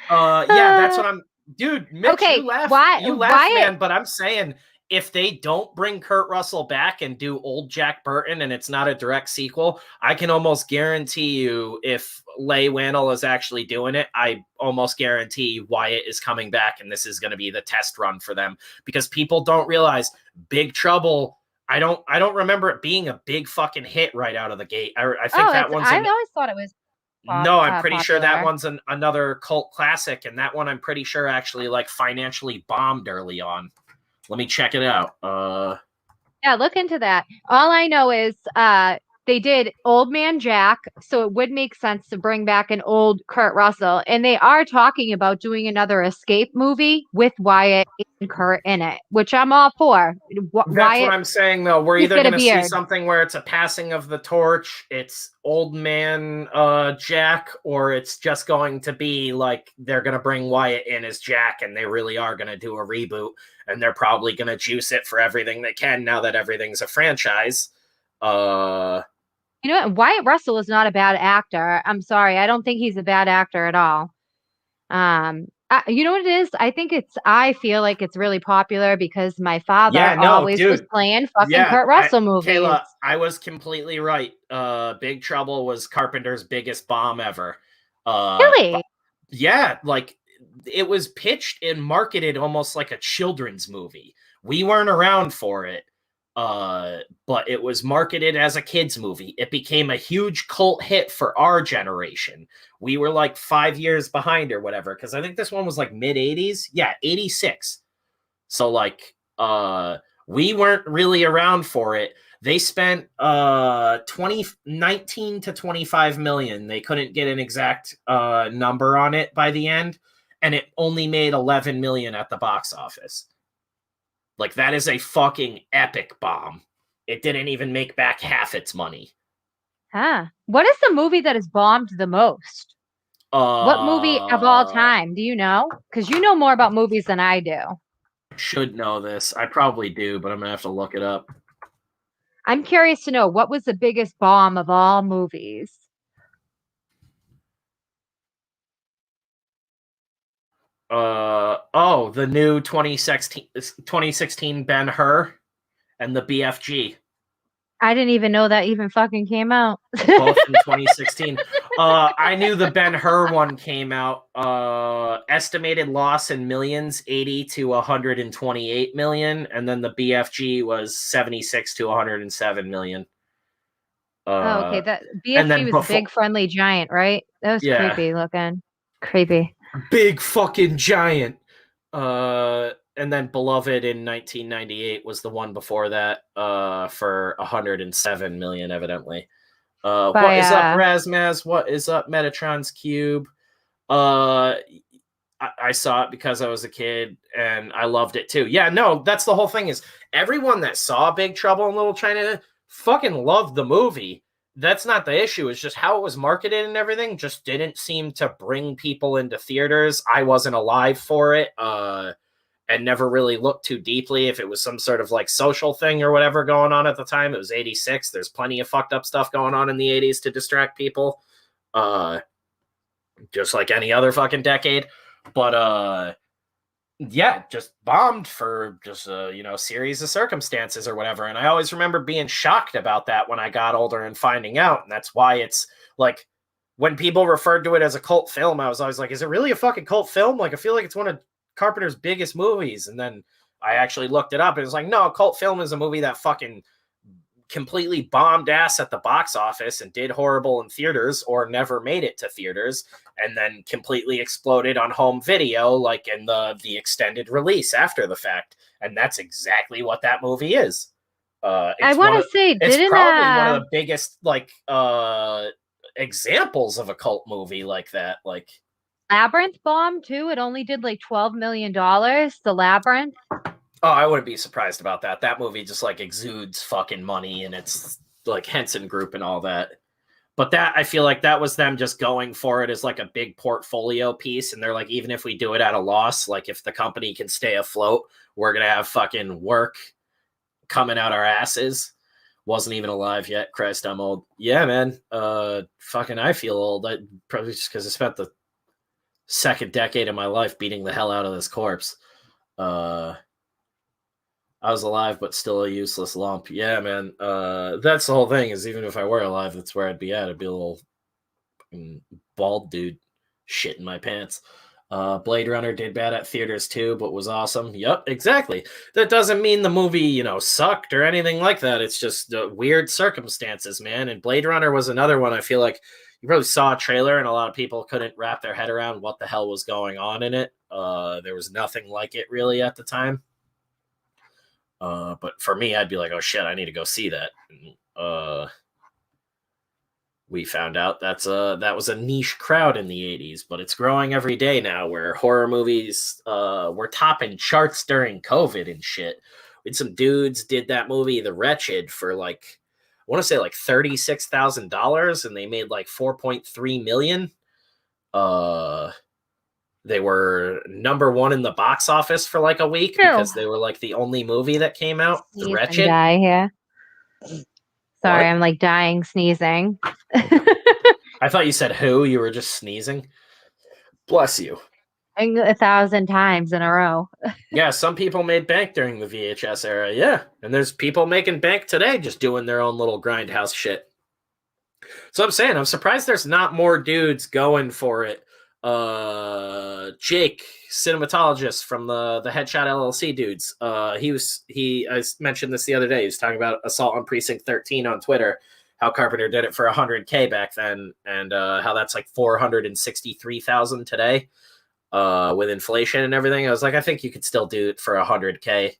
S1: Yeah, that's what I'm. Dude, Mitch,
S2: Okay,
S1: you laugh.
S2: why?
S1: You laugh, man. But I'm saying, if they don't bring Kurt Russell back and do old Jack Burton and it's not a direct sequel, I can almost guarantee you if Leigh Whannell is actually doing it, I almost guarantee Wyatt is coming back and this is going to be the test run for them, because people don't realize Big Trouble. I don't remember it being a big fucking hit right out of the gate. I think that one's.
S2: I always thought it was.
S1: No, I'm pretty sure that
S2: popular.
S1: one's another cult classic, and that one I'm pretty sure actually like financially bombed early on. Let me check it out.
S2: Yeah, look into that. All I know is they did Old Man Jack, so it would make sense to bring back an old Kurt Russell. And they are talking about doing another escape movie with Wyatt and Kurt in it, which I'm all for.
S1: That's
S2: Wyatt,
S1: what I'm saying, though. We're
S2: he's
S1: either
S2: got a
S1: going to see
S2: beard.
S1: something where it's a passing of the torch, it's Old Man Jack, or it's just going to be like they're going to bring Wyatt in as Jack, and they really are going to do a reboot, and they're probably going to juice it for everything they can now that everything's a franchise.
S2: You know what? Wyatt Russell is not a bad actor. I'm sorry. I don't think he's a bad actor at all. You know what it is? I feel like it's really popular because my father always was playing fucking Kurt Russell movies.
S1: Kayla, I was completely right. Big Trouble was Carpenter's biggest bomb ever.
S2: Really?
S1: Yeah, like it was pitched and marketed almost like a children's movie. We weren't around for it. But it was marketed as a kid's movie. It became a huge cult hit for our generation. We were like 5 years behind or whatever, because I think this one was like mid-'80s. Yeah, 86. So like we weren't really around for it. They spent 19 to 25 million. They couldn't get an exact number on it by the end, and it only made 11 million at the box office. Like, that is a fucking epic bomb. It didn't even make back half its money.
S2: Huh. What is the movie that has bombed the most? What movie of all time? Do you know? Because you know more about movies than I do.
S1: Should know this. I probably do, but I'm going to have to look it up.
S2: I'm curious to know, what was the biggest bomb of all movies?
S1: The new 2016 Ben-Hur and the BFG.
S2: I didn't even know that even fucking came out.
S1: Both in 2016. I knew the Ben-Hur one came out. Estimated loss in millions, 80 to 128 million, and then the BFG was 76 to 107 million.
S2: Okay, that BFG was Big Friendly Giant, right? That was creepy looking. Creepy.
S1: Big fucking giant. And then Beloved in 1998 was the one before that, for 107 million, evidently. What is up, Razmaz? What is up, Metatron's Cube? I saw it because I was a kid and I loved it too. Yeah, no, that's the whole thing, is everyone that saw Big Trouble in Little China fucking loved the movie. That's not the issue. It's just how it was marketed and everything just didn't seem to bring people into theaters. I wasn't alive for it. And never really looked too deeply if it was some sort of like social thing or whatever going on at the time. It was 86. There's plenty of fucked up stuff going on in the 80s to distract people. Just like any other fucking decade. But yeah, just bombed for just a series of circumstances or whatever. And I always remember being shocked about that when I got older and finding out. And that's why it's like when people referred to it as a cult film, I was always like, is it really a fucking cult film? Like, I feel like it's one of Carpenter's biggest movies. And then I actually looked it up and it's like, no, a cult film is a movie that fucking completely bombed ass at the box office and did horrible in theaters or never made it to theaters, and then completely exploded on home video, like in the extended release after the fact. And that's exactly what that movie is.
S2: I want to say,
S1: it's probably one of the biggest like examples of a cult movie like that. Like
S2: Labyrinth bomb too. It only did like $12 million. The Labyrinth.
S1: Oh, I wouldn't be surprised about that. That movie just like exudes fucking money, and it's like Henson Group and all that. But that, I feel like that was them just going for it as like a big portfolio piece. And they're like, even if we do it at a loss, like if the company can stay afloat, we're going to have fucking work coming out our asses. Wasn't even alive yet. Christ, I'm old. Yeah, man. Fucking I feel old. Probably just because I spent the second decade of my life beating the hell out of this corpse. I was alive, but still a useless lump. Yeah, man. That's the whole thing, is even if I were alive, that's where I'd be at. I'd be a little bald dude shit in my pants. Blade Runner did bad at theaters too, but was awesome. Yep, exactly. That doesn't mean the movie, sucked or anything like that. It's just weird circumstances, man. And Blade Runner was another one. I feel like you probably saw a trailer and a lot of people couldn't wrap their head around what the hell was going on in it. There was nothing like it really at the time. But for me, I'd be like, oh shit, I need to go see that. We found out that was a niche crowd in the 80s, but it's growing every day now, where horror movies were topping charts during COVID and shit. We had some dudes did that movie The Wretched for like, I want to say like $36,000, and they made like 4.3 million. They were number one in the box office for like a week because they were like the only movie that came out. The Wretched.
S2: Die here. Sorry, what? I'm like dying sneezing.
S1: I thought you said who. You were just sneezing. Bless you.
S2: 1,000 times in a row.
S1: Yeah, some people made bank during the VHS era. Yeah, and there's people making bank today just doing their own little grindhouse shit. So I'm saying, I'm surprised there's not more dudes going for it. Jake, cinematologist from the Headshot LLC dudes. I mentioned this the other day. He was talking about Assault on Precinct 13 on Twitter, how Carpenter did it for $100K back then, and how that's like $463,000 today, with inflation and everything. I was like, I think you could still do it for $100K.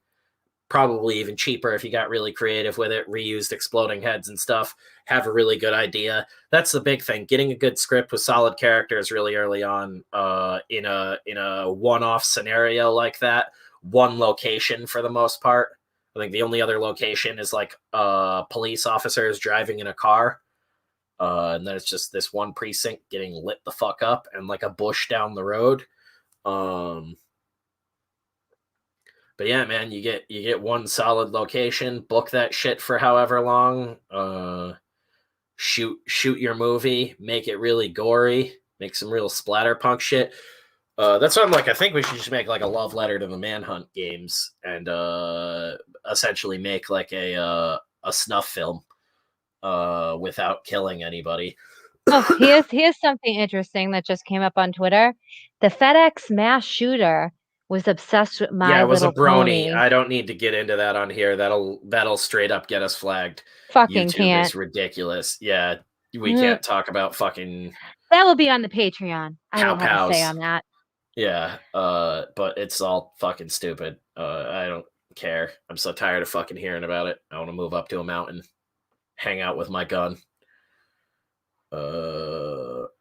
S1: Probably even cheaper if you got really creative with it, reused exploding heads and stuff, have a really good idea. That's the big thing. Getting a good script with solid characters really early on, in a one-off scenario like that. One location for the most part. I think the only other location is like police officers driving in a car. And then it's just this one precinct getting lit the fuck up and like a bush down the road. But yeah, man, you get one solid location, book that shit for however long, shoot your movie, make it really gory, make some real splatterpunk shit. That's what I'm like. I think we should just make like a love letter to the Manhunt games and essentially make like a snuff film without killing anybody.
S2: Oh, here's something interesting that just came up on Twitter. The FedEx mass shooter was obsessed with My Little Pony. Yeah, it was a brony. Pony.
S1: I don't need to get into that on here. That'll straight up get us flagged.
S2: Fucking
S1: YouTube
S2: can't.
S1: Is ridiculous. Yeah, we can't talk about fucking.
S2: That will be on the Patreon. I don't have to say on that.
S1: Yeah, but it's all fucking stupid. I don't care. I'm so tired of fucking hearing about it. I want to move up to a mountain, hang out with my gun.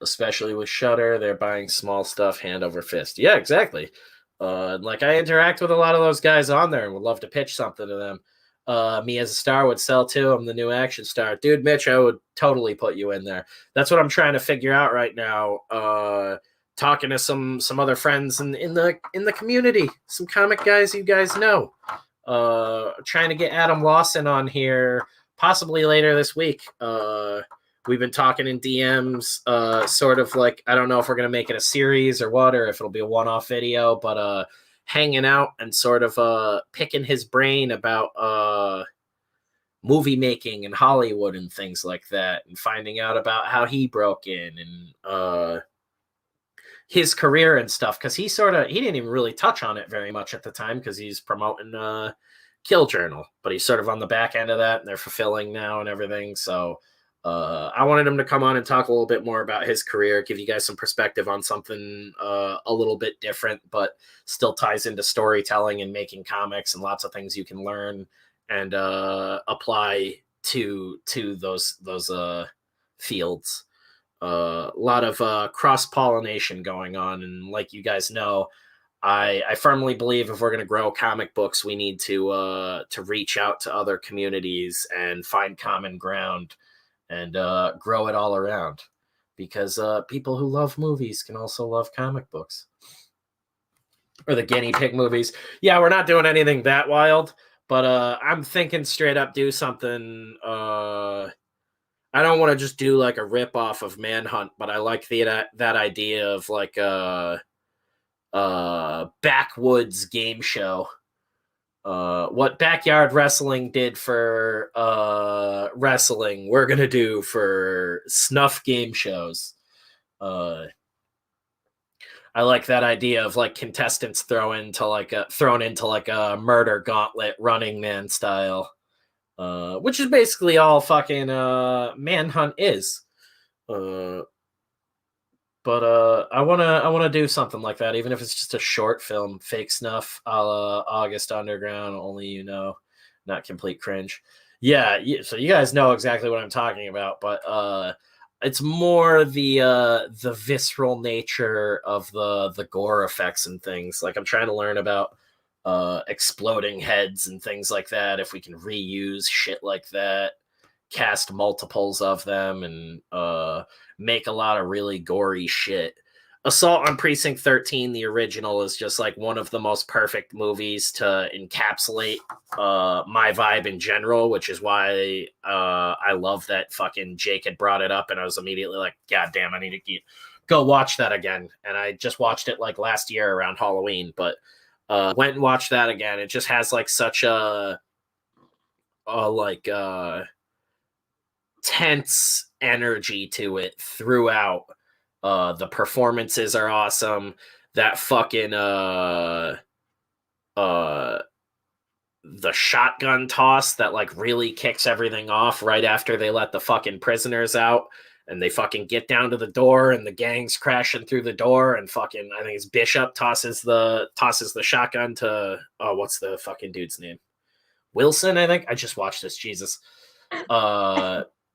S1: Especially with Shudder, they're buying small stuff hand over fist. Yeah, exactly. Like I interact with a lot of those guys on there and would love to pitch something to them. Me as a star would sell too. I'm the new action star. Dude, Mitch, I would totally put you in there. That's what I'm trying to figure out right now. Talking to some other friends in the community, some comic guys you guys know. Trying to get Adam Lawson on here possibly later this week. We've been talking in DMs, sort of like, I don't know if we're going to make it a series or what, or if it'll be a one-off video, but hanging out and sort of picking his brain about movie making and Hollywood and things like that, and finding out about how he broke in and his career and stuff, because he didn't even really touch on it very much at the time because he's promoting Kill Journal, but he's sort of on the back end of that and they're fulfilling now and everything. So I wanted him to come on and talk a little bit more about his career, give you guys some perspective on something a little bit different, but still ties into storytelling and making comics and lots of things you can learn and apply to those fields. A lot of cross-pollination going on, and like you guys know, I firmly believe if we're going to grow comic books, we need to reach out to other communities and find common ground and grow it all around, because people who love movies can also love comic books. Or the guinea pig movies. Yeah, we're not doing anything that wild, but I'm thinking straight up do something. I don't want to just do like a rip off of Manhunt, but I like that idea of like a backwoods game show. What Backyard Wrestling did for wrestling, we're gonna do for snuff game shows. I like that idea of like contestants thrown into like a murder gauntlet, Running Man style, which is basically all fucking Manhunt is. But I wanna do something like that, even if it's just a short film, fake snuff, a la August Underground, only you know, not complete cringe. Yeah, so you guys know exactly what I'm talking about, but it's more the visceral nature of the gore effects and things. Like I'm trying to learn about exploding heads and things like that. If we can reuse shit like that, cast multiples of them, and make a lot of really gory shit. Assault on Precinct 13, the original, is just like one of the most perfect movies to encapsulate my vibe in general, which is why I love that fucking Jake had brought it up, and I was immediately like, God damn, I need to go watch that again. And I just watched it like last year around Halloween, but went and watched that again. It just has like such a tense energy to it throughout. The performances are awesome. That fucking the shotgun toss that like really kicks everything off right after they let the fucking prisoners out, and they fucking get down to the door and the gang's crashing through the door, and fucking I think it's Bishop tosses the shotgun to what's the fucking dude's name? Wilson, I think. I just watched this, Jesus.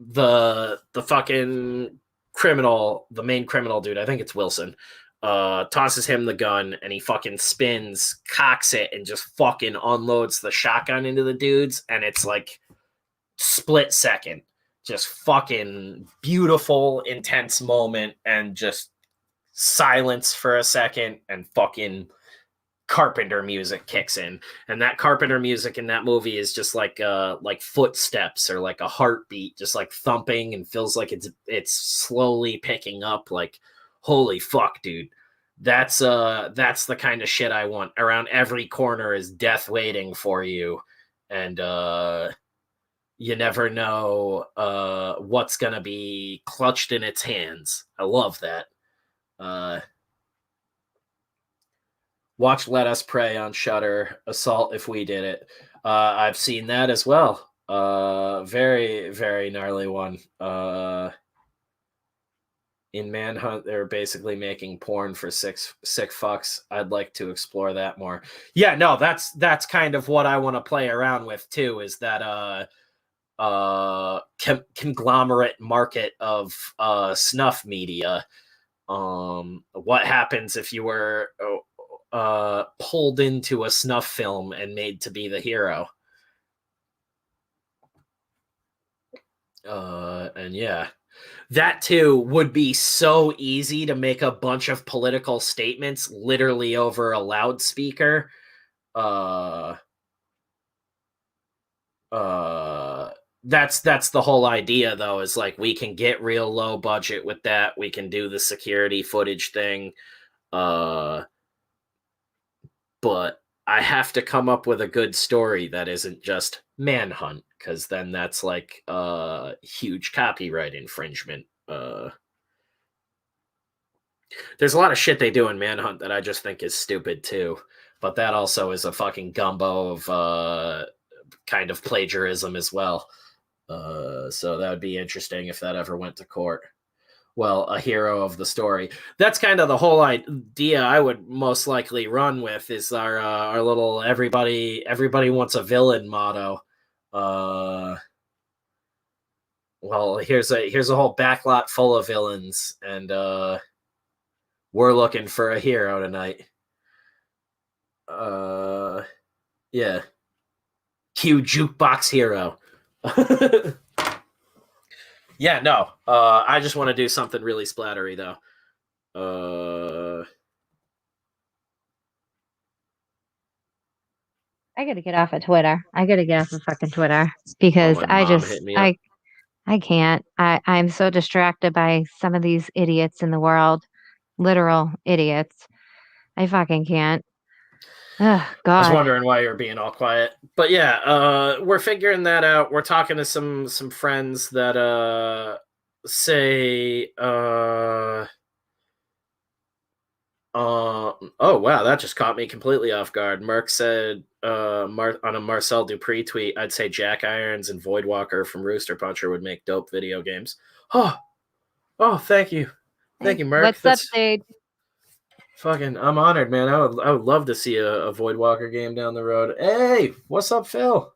S1: The fucking criminal, the main criminal dude, I think it's Wilson, tosses him the gun, and he fucking spins, cocks it, and just fucking unloads the shotgun into the dudes, and it's like split second, just fucking beautiful, intense moment, and just silence for a second, and fucking Carpenter music kicks in, and that Carpenter music in that movie is just like footsteps or like a heartbeat, just like thumping, and feels like it's slowly picking up. Like, holy fuck, dude, that's the kind of shit I want. Around every corner is death waiting for you, and you never know what's gonna be clutched in its hands. I love that. Watch Let Us Pray on Shudder. Assault If We Did It. I've seen that as well. Very, very gnarly one. In Manhunt, they're basically making porn for sick fucks. I'd like to explore that more. Yeah, no, that's kind of what I want to play around with too, is that conglomerate market of snuff media. What happens if you were pulled into a snuff film and made to be the hero? And yeah, that too would be so easy to make a bunch of political statements literally over a loudspeaker. Uh, uh, that's the whole idea, though, is like we can get real low budget with that. We can do the security footage thing. Uh, but I have to come up with a good story that isn't just manhunt, because then that's like huge copyright infringement. There's a lot of shit they do in Manhunt that I just think is stupid too. But that also is a fucking gumbo of kind of plagiarism as well. So that would be interesting if that ever went to court. Well, a hero of the story. That's kind of the whole idea I would most likely run with is our little everybody wants a villain motto. Well, here's a whole backlot full of villains, and we're looking for a hero tonight. Yeah. Cue jukebox hero. Yeah, no. I just want to do something really splattery though.
S2: I gotta get off of Twitter. I gotta get off of fucking Twitter because
S1: My mom hit me up.
S2: I can't. I'm so distracted by some of these idiots in the world. Literal idiots. I fucking can't. Oh
S1: I was
S2: God.
S1: wondering why you were being all quiet. But yeah, we're figuring that out. We're talking to some friends that say oh wow, that just caught me completely off guard. Merc said on a Marcel Dupree tweet, I'd say Jack Irons and Voidwalker from Rooster Puncher would make dope video games. Oh, thank you. Thank you, Merc.
S2: What's up,
S1: That's
S2: dude?
S1: fucking I'm honored, man. I would love to see a Voidwalker game down the road. Hey, what's up, Phil?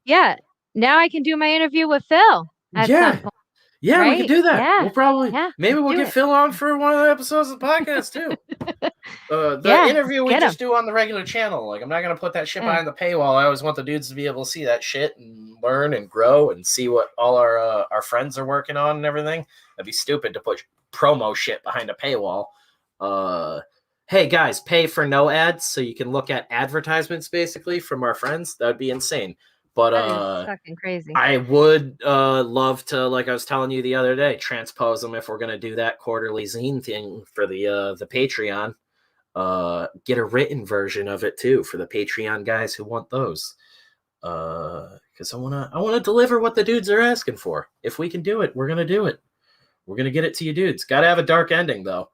S2: Yeah. Now I can do my interview with Phil at some
S1: Yeah.
S2: point,
S1: Yeah, we could
S2: right?
S1: do that.
S2: Yeah.
S1: We'll probably
S2: Yeah.
S1: maybe
S2: Let's
S1: we'll
S2: do
S1: get
S2: it.
S1: Phil on for one of the episodes of the podcast too. The
S2: Yeah.
S1: interview we
S2: Get him.
S1: just do on the regular channel. Like, I'm not gonna put that shit behind the paywall. I always want the dudes to be able to see that shit and learn and grow and see what all our friends are working on and everything. That'd be stupid to put promo shit behind a paywall. Hey guys, pay for no ads so you can look at advertisements basically from our friends. That'd be insane. But
S2: That is fucking crazy.
S1: I would love to, like I was telling you the other day, transpose them if we're gonna do that quarterly zine thing for the Patreon. Get a written version of it too for the Patreon guys who want those. Because I wanna deliver what the dudes are asking for. If we can do it, we're gonna do it. We're gonna get it to you dudes. Gotta have a dark ending though.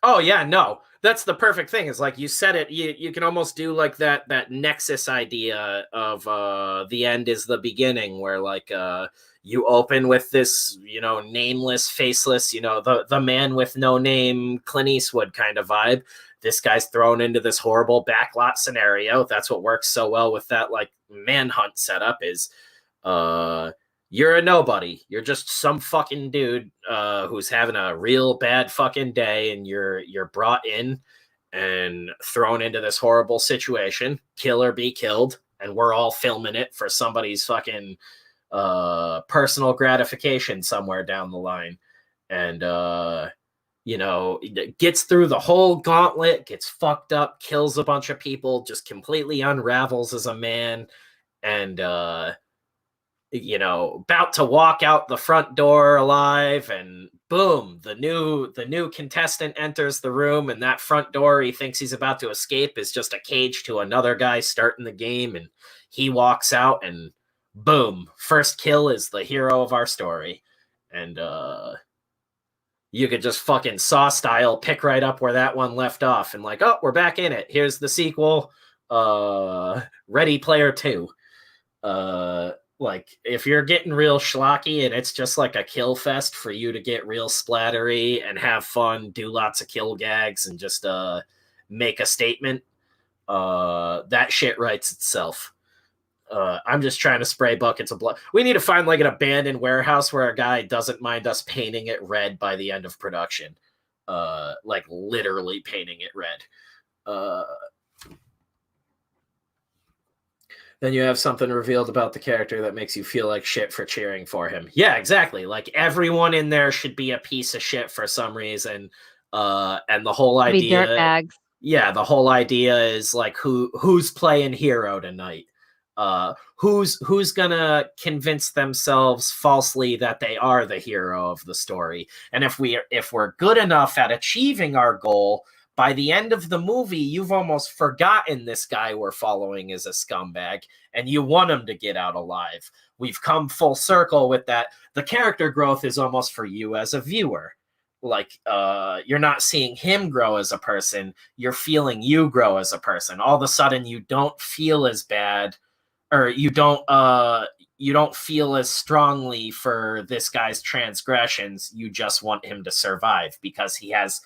S1: Oh yeah, no. That's the perfect thing. Is like you said it. You can almost do like that nexus idea of the end is the beginning, where like you open with this nameless, faceless, the man with no name, Clint Eastwood kind of vibe. This guy's thrown into this horrible backlot scenario. That's what works so well with that like manhunt setup is you're a nobody. You're just some fucking dude who's having a real bad fucking day, and you're brought in and thrown into this horrible situation. Kill or be killed, and we're all filming it for somebody's fucking personal gratification somewhere down the line. And gets through the whole gauntlet, gets fucked up, kills a bunch of people, just completely unravels as a man, and about to walk out the front door alive, and boom, the new contestant enters the room, and that front door he thinks he's about to escape is just a cage to another guy starting the game, and he walks out, and boom, first kill is the hero of our story. And you could just fucking Saw style pick right up where that one left off, and like, oh, we're back in it, here's the sequel, Ready Player 2. Like, if you're getting real schlocky and it's just like a kill fest for you to get real splattery and have fun, do lots of kill gags, and just make a statement, that shit writes itself. I'm just trying to spray buckets of blood. We need to find like an abandoned warehouse where a guy doesn't mind us painting it red by the end of production. Like literally painting it red. Then you have something revealed about the character that makes you feel like shit for cheering for him. Yeah, exactly. Like everyone in there should be a piece of shit for some reason. And the whole
S2: To be
S1: idea,
S2: dirtbags.
S1: yeah, the whole idea is like who's playing hero tonight? Who's gonna convince themselves falsely that they are the hero of the story? And if we're good enough at achieving our goal, by the end of the movie, you've almost forgotten this guy we're following is a scumbag, and you want him to get out alive. We've come full circle with that. The character growth is almost for you as a viewer. Like, you're not seeing him grow as a person, you're feeling you grow as a person. All of a sudden, you don't feel as bad, or you don't feel as strongly for this guy's transgressions. You just want him to survive because he has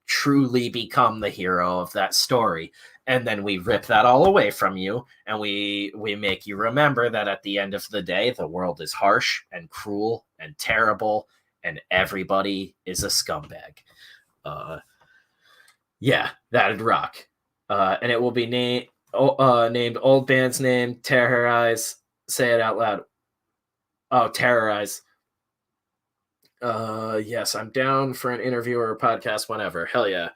S1: truly become the hero of that story. And then we rip that all away from you, and we make you remember that at the end of the day, the world is harsh and cruel and terrible, and everybody is a scumbag. Yeah, that'd rock. And it will be named Old Band's Name, Terrorize. Say it out loud. Oh, Terrorize. Yes, I'm down for an interview or a podcast whenever. Hell yeah.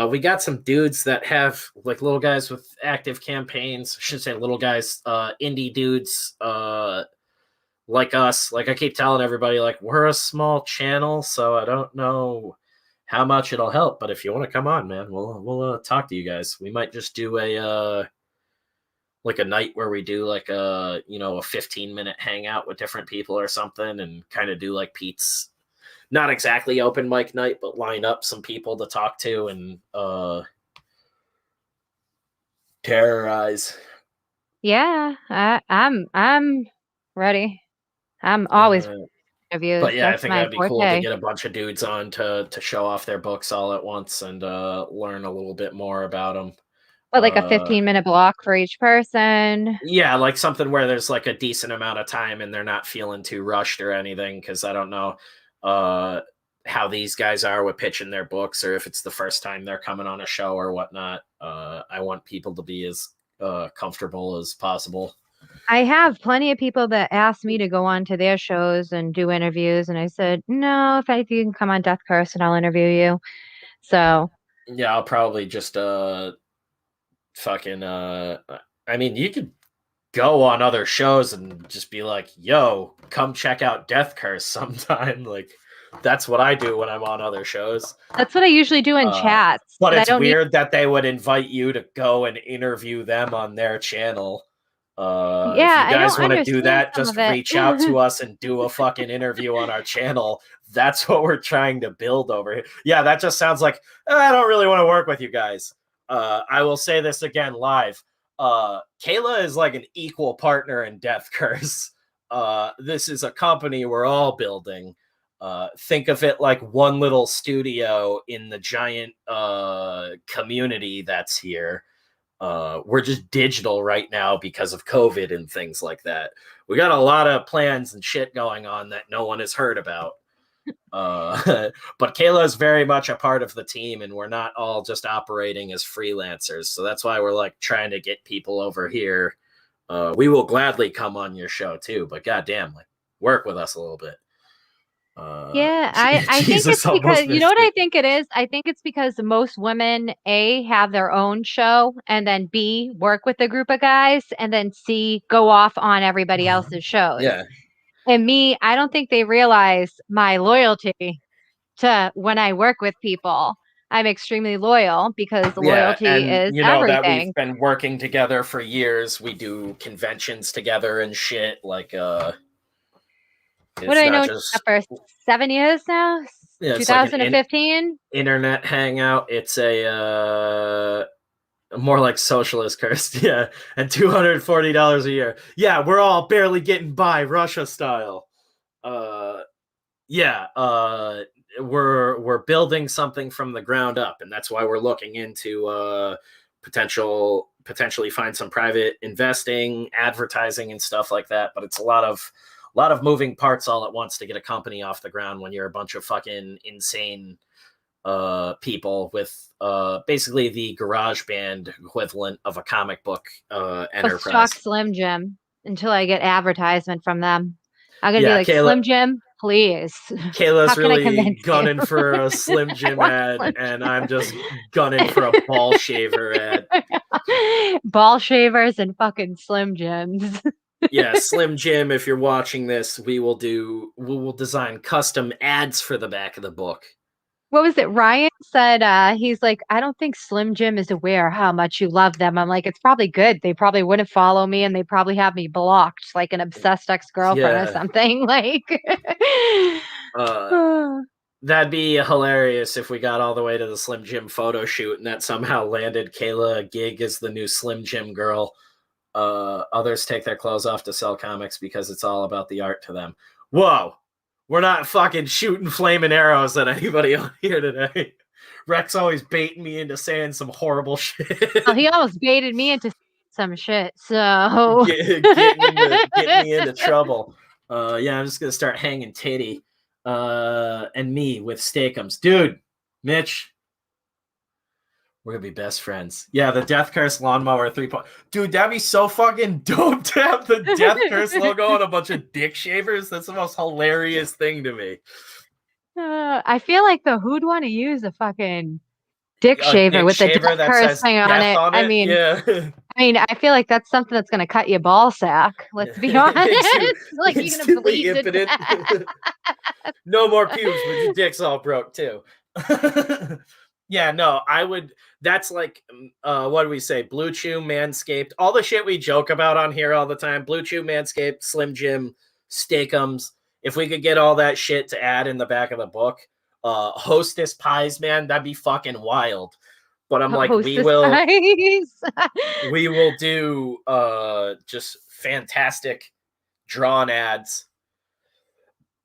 S1: We got some dudes that have like little guys with active campaigns. I should say little guys, indie dudes, like us. Like I keep telling everybody, like we're a small channel, so I don't know how much it'll help. But if you want to come on, man, we'll talk to you guys. We might just do a like a night where we do like a 15-minute hangout with different people or something, and kind of do like Pete's, not exactly open mic night, but line up some people to talk to and terrorize.
S2: Yeah, I'm ready. I'm always
S1: But
S2: interviews.
S1: yeah, I
S2: That's
S1: think
S2: my
S1: that'd be cool to
S2: forte.
S1: get a bunch of dudes on to show off their books all at once and learn a little bit more about them.
S2: But like a 15-minute block for each person.
S1: Yeah, like something where there's like a decent amount of time and they're not feeling too rushed or anything, because I don't know how these guys are with pitching their books, or if it's the first time they're coming on a show or whatnot. I want people to be as comfortable as possible.
S2: I have plenty of people that ask me to go on to their shows and do interviews, and I said, no, if you can come on Death Curse and I'll interview you. So
S1: Yeah, I'll probably just fucking I mean, you could go on other shows and just be like, yo, come check out Death Curse sometime. Like that's what I do when I'm on other shows.
S2: that's what I usually do in chats,
S1: But
S2: but I
S1: it's
S2: don't need.
S1: weird that they would invite you to go and interview them on their channel. If
S2: Yeah,
S1: you
S2: I
S1: guys
S2: don't
S1: want to do
S2: understand
S1: that,
S2: some
S1: just
S2: of it.
S1: reach out to us and do a fucking interview on our channel. That's what we're trying to build over here. Yeah, that just sounds like I don't really want to work with you guys. I will say this again live. Kayla is like an equal partner in Death Curse. This is a company we're all building. Think of it like one little studio in the giant community that's here. We're just digital right now because of COVID and things like that. We got a lot of plans and shit going on that no one has heard about. But Kayla is very much a part of the team, and we're not all just operating as freelancers. So that's why we're like trying to get people over here. We will gladly come on your show too, but goddamn, like work with us a little bit.
S2: Yeah, I think
S1: Jesus,
S2: it's because
S1: almost
S2: you know
S1: missed
S2: what I
S1: it.
S2: think it is? I think it's because most women, A, have their own show, and then B, work with a group of guys, and then C, go off on everybody else's shows.
S1: Yeah,
S2: And me, I don't think they realize my loyalty to when I work with people. I'm extremely loyal because
S1: yeah,
S2: loyalty
S1: and
S2: is
S1: you know that we've
S2: everything.
S1: been working together for years. We do conventions together and shit. Like,
S2: What do
S1: it's
S2: I
S1: not
S2: know
S1: just,
S2: for 7 years now?
S1: yeah, it's like an
S2: 2015?
S1: internet hangout. It's a more like socialist cursed, yeah, and $240 a year. Yeah, we're all barely getting by, Russia style. Uh, yeah, we're building something from the ground up, and that's why we're looking into potentially find some private investing, advertising, and stuff like that. But it's a lot of moving parts all at once to get a company off the ground when you're a bunch of fucking insane people with basically the garage band equivalent of a comic book
S2: I'll
S1: enterprise.
S2: stalk Slim Jim until I get advertisement from them. I'm gonna be
S1: Yeah,
S2: like, Slim Jim, please. How
S1: Kayla's
S2: can I
S1: really
S2: convince you?
S1: gunning for a Slim
S2: I
S1: Jim
S2: want
S1: ad,
S2: Slim
S1: and I'm just gunning for a ball shaver ad.
S2: Jim. Ball shavers and fucking Slim Jims.
S1: Yeah, Slim Jim, if you're watching this, we will design custom ads for the back of the book.
S2: What was it? Ryan said he's like, I don't think Slim Jim is aware how much you love them. I'm like, it's probably good. They probably wouldn't follow me and they probably have me blocked like an obsessed ex-girlfriend or
S1: Yeah.
S2: something. Like
S1: That'd be hilarious if we got all the way to the Slim Jim photo shoot and that somehow landed Kayla a gig as the new Slim Jim girl. Others take their clothes off to sell comics because it's all about the art to them. Whoa, we're not fucking shooting flaming arrows at anybody on here today. Rex always baiting me into saying some horrible shit.
S2: Well, he almost baited me into some shit. So
S1: getting me into trouble. Yeah, I'm just gonna start hanging titty. And me with Steakums. Dude, Mitch, we're gonna be best friends. Yeah, the Death Curse lawnmower 3 point. Dude, that'd be so fucking dope to have the Death Curse logo on a bunch of dick shavers. That's the most hilarious thing to me.
S2: I feel like who'd want to use a fucking dick shaver
S1: dick
S2: with the
S1: shaver
S2: death
S1: that
S2: curse
S1: says
S2: thing on
S1: death
S2: it.
S1: on
S2: I
S1: it.
S2: mean,
S1: Yeah.
S2: I feel like that's something that's gonna cut your ball sack. Let's be honest. Like you're gonna
S1: instantly
S2: bleed to
S1: impotent.
S2: death.
S1: No more pubes, but your dick's all broke too. Yeah, no, I would. That's like, what do we say? Blue Chew, Manscaped, all the shit we joke about on here all the time. Blue Chew, Manscaped, Slim Jim, Steakums. If we could get all that shit to add in the back of the book, Hostess pies, man, that'd be fucking wild. But I'm like,
S2: Hostess pies.
S1: we will do just fantastic drawn ads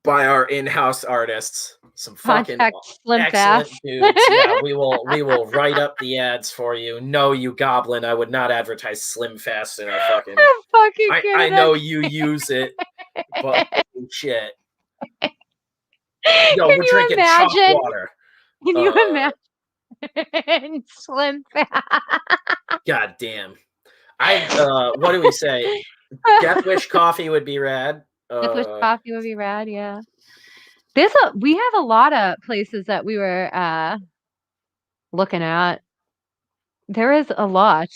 S1: by our in-house artists, some fucking
S2: Slim
S1: excellent
S2: Fast.
S1: dudes. Yeah, we will write up the ads for you. No, you goblin, I would not advertise Slim Fast in a fucking. I know you use it, but shit. Yo, we're drinking chalk water.
S2: Can you imagine Slim Fast?
S1: God damn. What do we say? Death Wish coffee would be rad.
S2: Death Wish coffee would be rad, yeah. We have a lot of places that we were looking at. There is a lot.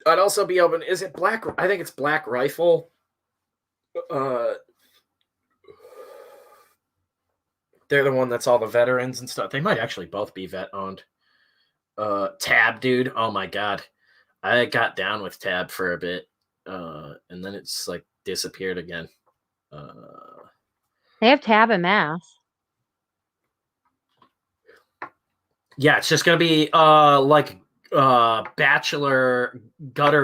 S1: I'd also be open. Is it Black? I think it's Black Rifle. They're the one that's all the veterans and stuff. They might actually both be vet owned. Tab, dude. Oh my god, I got down with Tab for a bit, and then it's like disappeared again.
S2: They have Tab and Mass.
S1: Yeah, it's just gonna be like gutter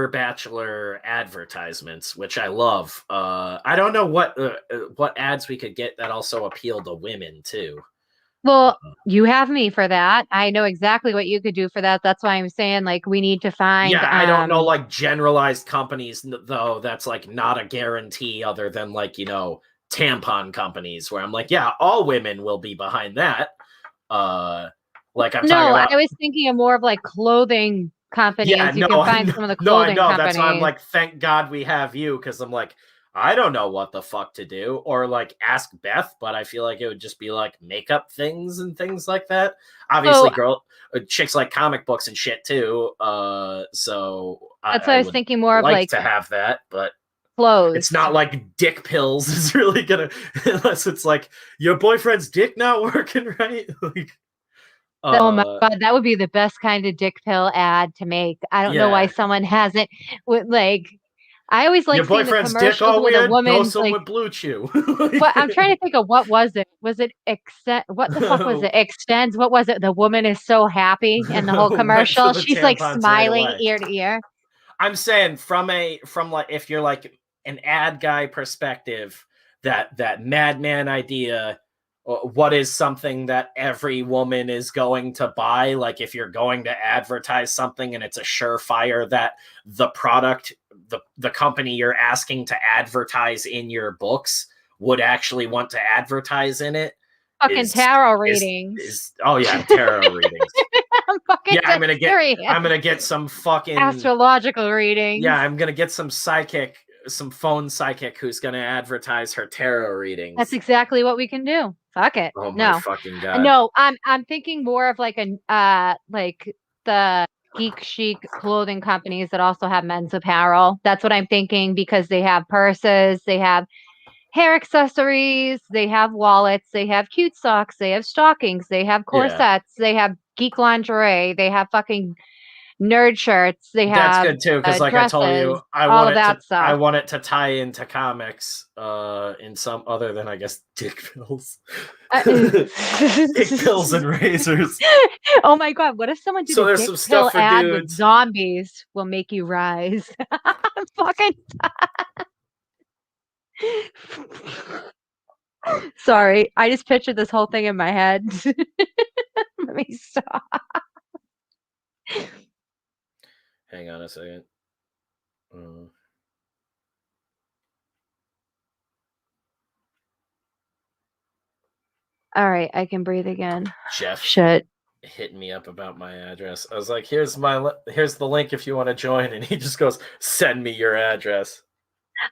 S1: bachelor advertisements, which I love. I don't know what ads we could get that also appeal to women too.
S2: Well, you have me for that. I know exactly what you could do for that. That's why I'm saying like we need to find.
S1: Yeah, I don't know like generalized companies though. That's like not a guarantee other than like tampon companies where I'm like, yeah, all women will be behind that. Like I'm talking about.
S2: I was thinking of more of like clothing companies.
S1: Yeah,
S2: you can find some of the clothing companies.
S1: That's why I'm like, thank God we have you, because I'm like, I don't know what the fuck to do, or like ask Beth, but I feel like it would just be like makeup things and things like that. Obviously, chicks like comic books and shit too. So
S2: that's what I was thinking more of like
S1: to have that, but
S2: clothes.
S1: It's not like dick pills is really gonna unless it's like your boyfriend's dick not working right. Like,
S2: oh my god, that would be the best kind of dick pill ad to make. I don't know why someone hasn't. Like, I always like
S1: your boyfriend's dick all weird. Dose him with Blue Chew.
S2: What I'm trying to think of, what was it? Was it extend? What the fuck was it? Extends. What was it? The woman is so happy in the whole commercial. She's like smiling ear to ear.
S1: I'm saying from like if you're like an ad guy perspective, that madman idea. What is something that every woman is going to buy? Like if you're going to advertise something and it's a surefire that the product, the company you're asking to advertise in your books would actually want to advertise in it.
S2: fucking tarot readings.
S1: Oh yeah, tarot readings.
S2: I'm fucking
S1: I'm gonna get some fucking
S2: astrological readings.
S1: Yeah, I'm gonna get some phone psychic who's gonna advertise her tarot readings.
S2: That's exactly what we can do. Fuck it.
S1: Oh my fucking god.
S2: No, I'm thinking more of like like the geek chic clothing companies that also have men's apparel. That's what I'm thinking, because they have purses, they have hair accessories, they have wallets, they have cute socks, they have stockings, they have corsets, they have geek lingerie, they have fucking nerd shirts, they have
S1: That's good too, because like
S2: dresses,
S1: I told you, I want it to tie into comics in some other than, I guess, dick pills. Dick pills and razors.
S2: Oh my god, what if someone did a dick pill ad with zombies will make you rise? Fucking sorry, I just pictured this whole thing in my head. Let me stop.
S1: Hang on a second.
S2: All right, I can breathe again.
S1: Jeff
S2: Shit
S1: hit me up about my address. I was like, here's the link if you want to join, and he just goes, send me your address.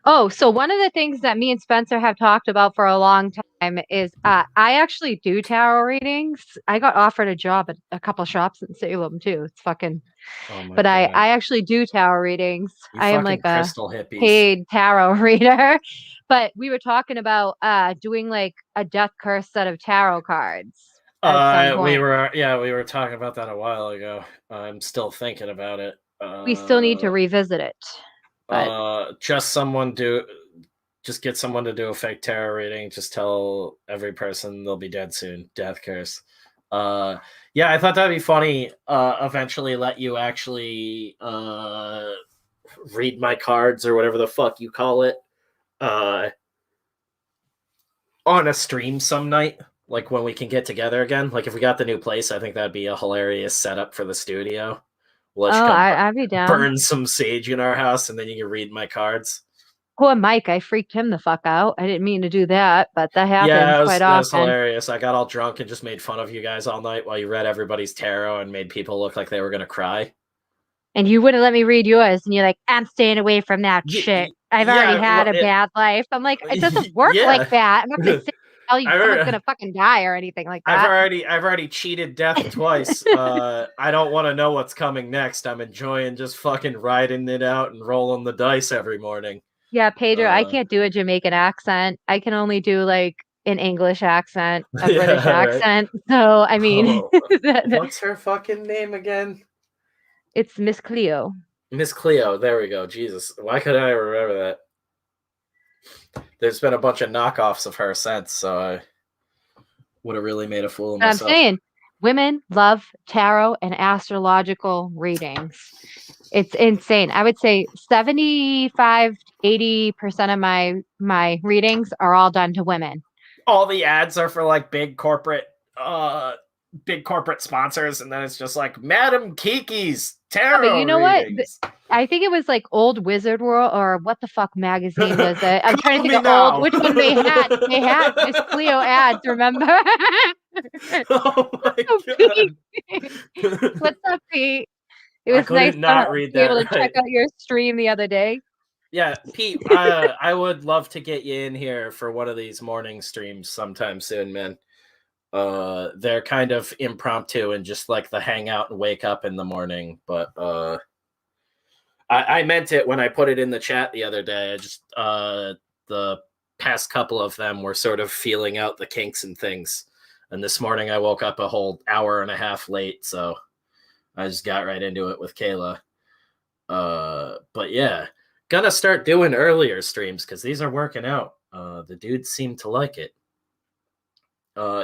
S2: Oh, so one of the things that me and Spencer have talked about for a long time is I actually do tarot readings. I got offered a job at a couple shops in Salem too. It's fucking but I actually do tarot readings. I am like a paid tarot reader. But we were talking about doing like a death curse set of tarot cards.
S1: We were talking about that a while ago. I'm still thinking about it.
S2: We still need to revisit it.
S1: But just get someone to do a fake tarot reading. Just tell every person they'll be dead soon. Death curse. I thought that'd be funny. Eventually let you actually read my cards or whatever the fuck you call it on a stream some night. Like when we can get together again. Like if we got the new place, I think that'd be a hilarious setup for the studio.
S2: I'd be down.
S1: Burn some sage in our house, and then you can read my cards.
S2: Poor Mike, I freaked him the fuck out. I didn't mean to do that, but that happens quite often.
S1: That was hilarious. I got all drunk and just made fun of you guys all night while you read everybody's tarot and made people look like they were going to cry.
S2: And you wouldn't let me read yours, and you're like, I'm staying away from that shit. I've already had a bad life. I'm like, it doesn't work like that. I'm not going to tell you someone's going to fucking die or anything like that.
S1: I've already cheated death twice. I don't want to know what's coming next. I'm enjoying just fucking riding it out and rolling the dice every morning.
S2: Yeah, Pedro, I can't do a Jamaican accent. I can only do like an English accent, a British accent. So, I mean.
S1: What's her fucking name again?
S2: It's Miss Cleo.
S1: Miss Cleo. There we go. Jesus. Why couldn't I remember that? There's been a bunch of knockoffs of her since, so I would have really made a fool of myself.
S2: I'm saying women love tarot and astrological readings. It's insane. I would say 75 to 80% of my readings are all done to women.
S1: All the ads are for like big corporate sponsors, and then it's just like Madam Kiki's tarot.
S2: But you know
S1: readings.
S2: What? I think it was like Old Wizard World or what the fuck magazine does it? I'm trying to think of which one they had. They had Miss Cleo ads, remember?
S1: Oh my god!
S2: What's up, Pete? It was nice
S1: not read that.
S2: Able to check out your stream the other day.
S1: Yeah, Pete, I would love to get you in here for one of these morning streams sometime soon, man. They're kind of impromptu and just like the hang out and wake up in the morning, but I meant it when I put it in the chat the other day. I just the past couple of them were sort of feeling out the kinks and things, and this morning I woke up a whole hour and a half late, so I just got right into it with Kayla. But yeah, gonna start doing earlier streams because these are working out. The dudes seem to like it.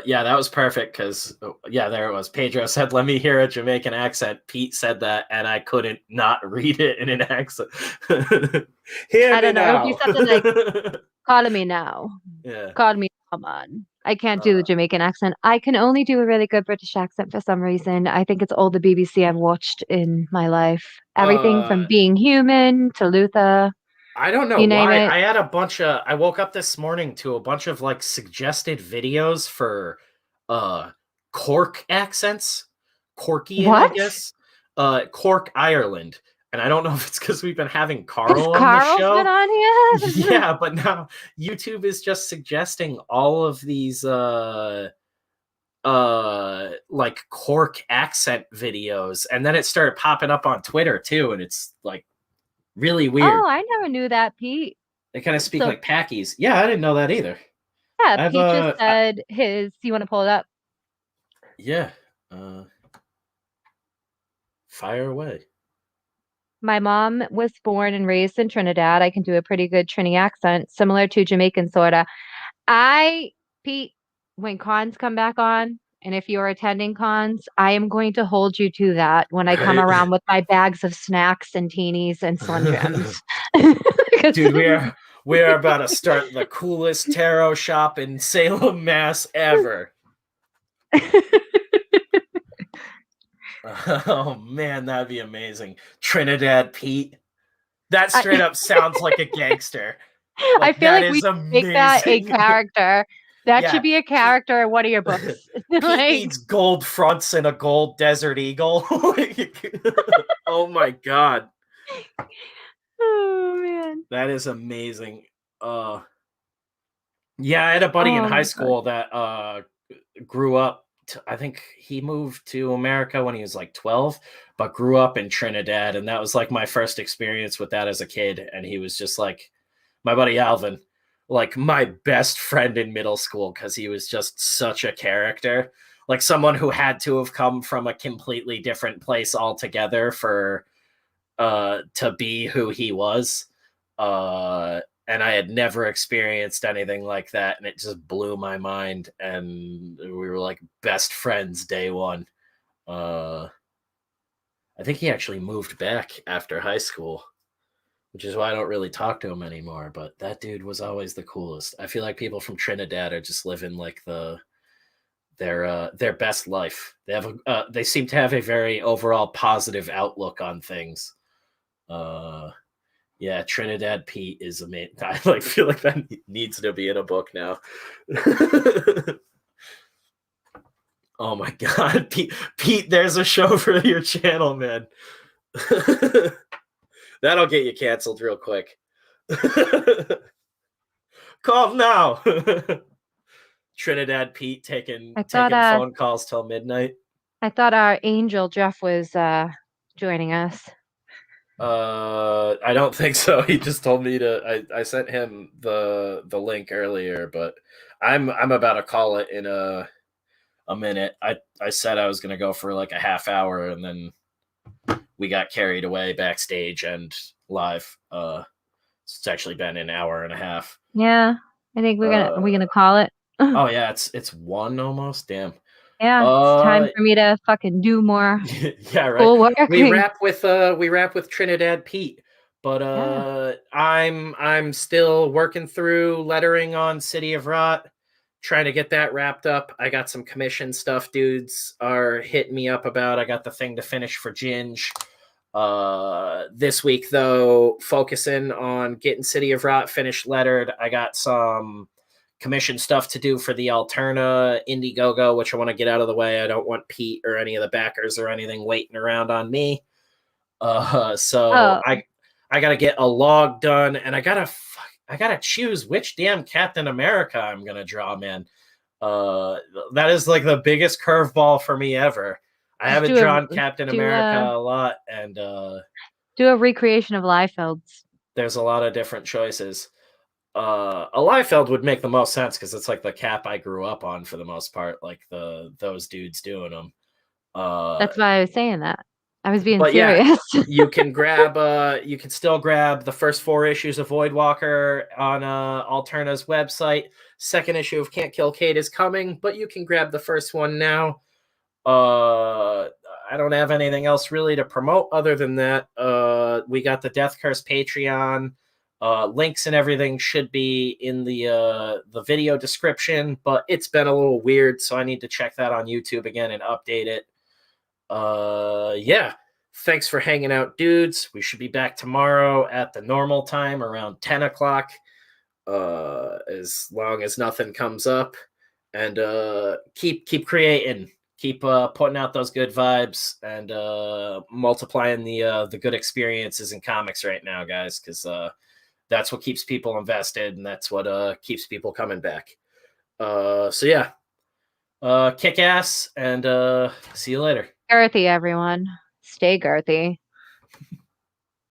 S1: Yeah, that was perfect because there it was. Pedro said, "Let me hear a Jamaican accent." Pete said that, and I couldn't not read it in an accent.
S2: I don't know. If you something like, "Call me now."
S1: Yeah.
S2: Call me, come on. I can't do the Jamaican accent. I can only do a really good British accent for some reason. I think it's all the BBC I've watched in my life. Everything from Being Human to Luther.
S1: I don't know why. I had I woke up this morning to a bunch of like suggested videos for uh Cork accents, Corkian, I
S2: What?
S1: guess. Cork, Ireland. And I don't know if it's because we've been having
S2: Has
S1: Carl on the
S2: Carl's been
S1: show.
S2: on here?
S1: Yeah, but now YouTube is just suggesting all of these like Cork accent videos, and then it started popping up on Twitter too, and it's like really
S2: Oh,
S1: weird.
S2: I never knew that, Pete.
S1: They kind of speak
S2: So
S1: like Packies. Yeah, I didn't know that either.
S2: yeah,
S1: I've
S2: Pete just said his. You want to pull it up?
S1: yeah, uh fire away.
S2: My mom was born and raised in Trinidad. I can do a pretty good Trini accent, similar to Jamaican sorta. I, Pete, when cons come back on, and if you're attending cons, I am going to hold you to that when I come
S1: Right.
S2: around with my bags of snacks and teenies and Slim Jims.
S1: Dude, we are about to start the coolest tarot shop in Salem, Mass ever. Oh man, that'd be amazing. Trinidad Pete. That straight up sounds like a gangster.
S2: I
S1: Like
S2: feel
S1: that
S2: like we
S1: is
S2: should make that a
S1: amazing.
S2: character. That should
S1: Yeah,
S2: be a
S1: Pete.
S2: character in one of your books.
S1: Pete
S2: Like,
S1: needs gold fronts and a gold Desert Eagle. Oh my god,
S2: oh man.
S1: that is amazing. Uh, yeah, I had a buddy in
S2: Oh
S1: high
S2: my god.
S1: school that grew up. I think he moved to America when he was like 12, but grew up in Trinidad, and that was like my first experience with that as a kid. And he was just like my buddy Alvin, like my best friend in middle school because he was just such a character, like someone who had to have come from a completely different place altogether for to be who he was. And I had never experienced anything like that, and it just blew my mind. And we were like best friends day one. Uh, I think he actually moved back after high school, which is why I don't really talk to him anymore. But that dude was always the coolest. I feel like people from Trinidad are just living like their best life. They seem to have a very overall positive outlook on things. Uh, Yeah, Trinidad Pete is amazing. I like feel like that needs to be in a book now. Oh my god, Pete, there's a show for your channel, man. That'll get you canceled real quick. Call now. Trinidad Pete taking
S2: I thought
S1: taking phone calls till midnight.
S2: I thought our angel Jeff was joining us.
S1: I don't think so. He just told me to. I sent him the link earlier, but I'm about to call it in a minute. I said I was gonna go for like a half hour, and then we got carried away backstage and live. It's actually been an hour and a half.
S2: Yeah. I think are we
S1: Uh,
S2: gonna call it?
S1: oh yeah, it's one almost. Damn.
S2: Yeah, it's time for me to fucking do more
S1: Yeah, right.
S2: school working.
S1: We wrap with Trinidad Pete, but
S2: Yeah.
S1: I'm still working through lettering on City of Rot, trying to get that wrapped up. I got some commission stuff dudes are hitting me up about. I got the thing to finish for Ginge. This week though, focusing on getting City of Rot finished lettered. I got some commission stuff to do for the Alterna Indiegogo, which I want to get out of the way. I don't want Pete or any of the backers or anything waiting around on me. So
S2: Oh,
S1: I gotta get a log done, and I gotta choose which damn Captain America I'm gonna draw, man. That is like the biggest curveball for me ever. I
S2: just
S1: haven't
S2: do
S1: drawn
S2: a
S1: Captain
S2: do
S1: America
S2: a
S1: a lot, and
S2: do a recreation of Liefeld's.
S1: there's a lot of different choices. A Liefeld would make the most sense because it's like the cap I grew up on for the most part, like those dudes doing them.
S2: That's why I was saying that. I was being
S1: But yeah,
S2: serious.
S1: you can still grab the first 4 issues of Voidwalker on Alterna's website. Second issue of Can't Kill Kate is coming, but you can grab the first one now. I don't have anything else really to promote other than that. We got the Death Curse Patreon. Links and everything should be in the video description, but it's been a little weird, so I need to check that on YouTube again and update it. Yeah. Thanks for hanging out, dudes. We should be back tomorrow at the normal time around 10 o'clock. As long as nothing comes up. and keep creating, keep putting out those good vibes, and multiplying the good experiences in comics right now, guys, because that's what keeps people invested, and that's what keeps people coming back. So yeah, kick ass, and see you later.
S2: Girthy, everyone. Stay girthy.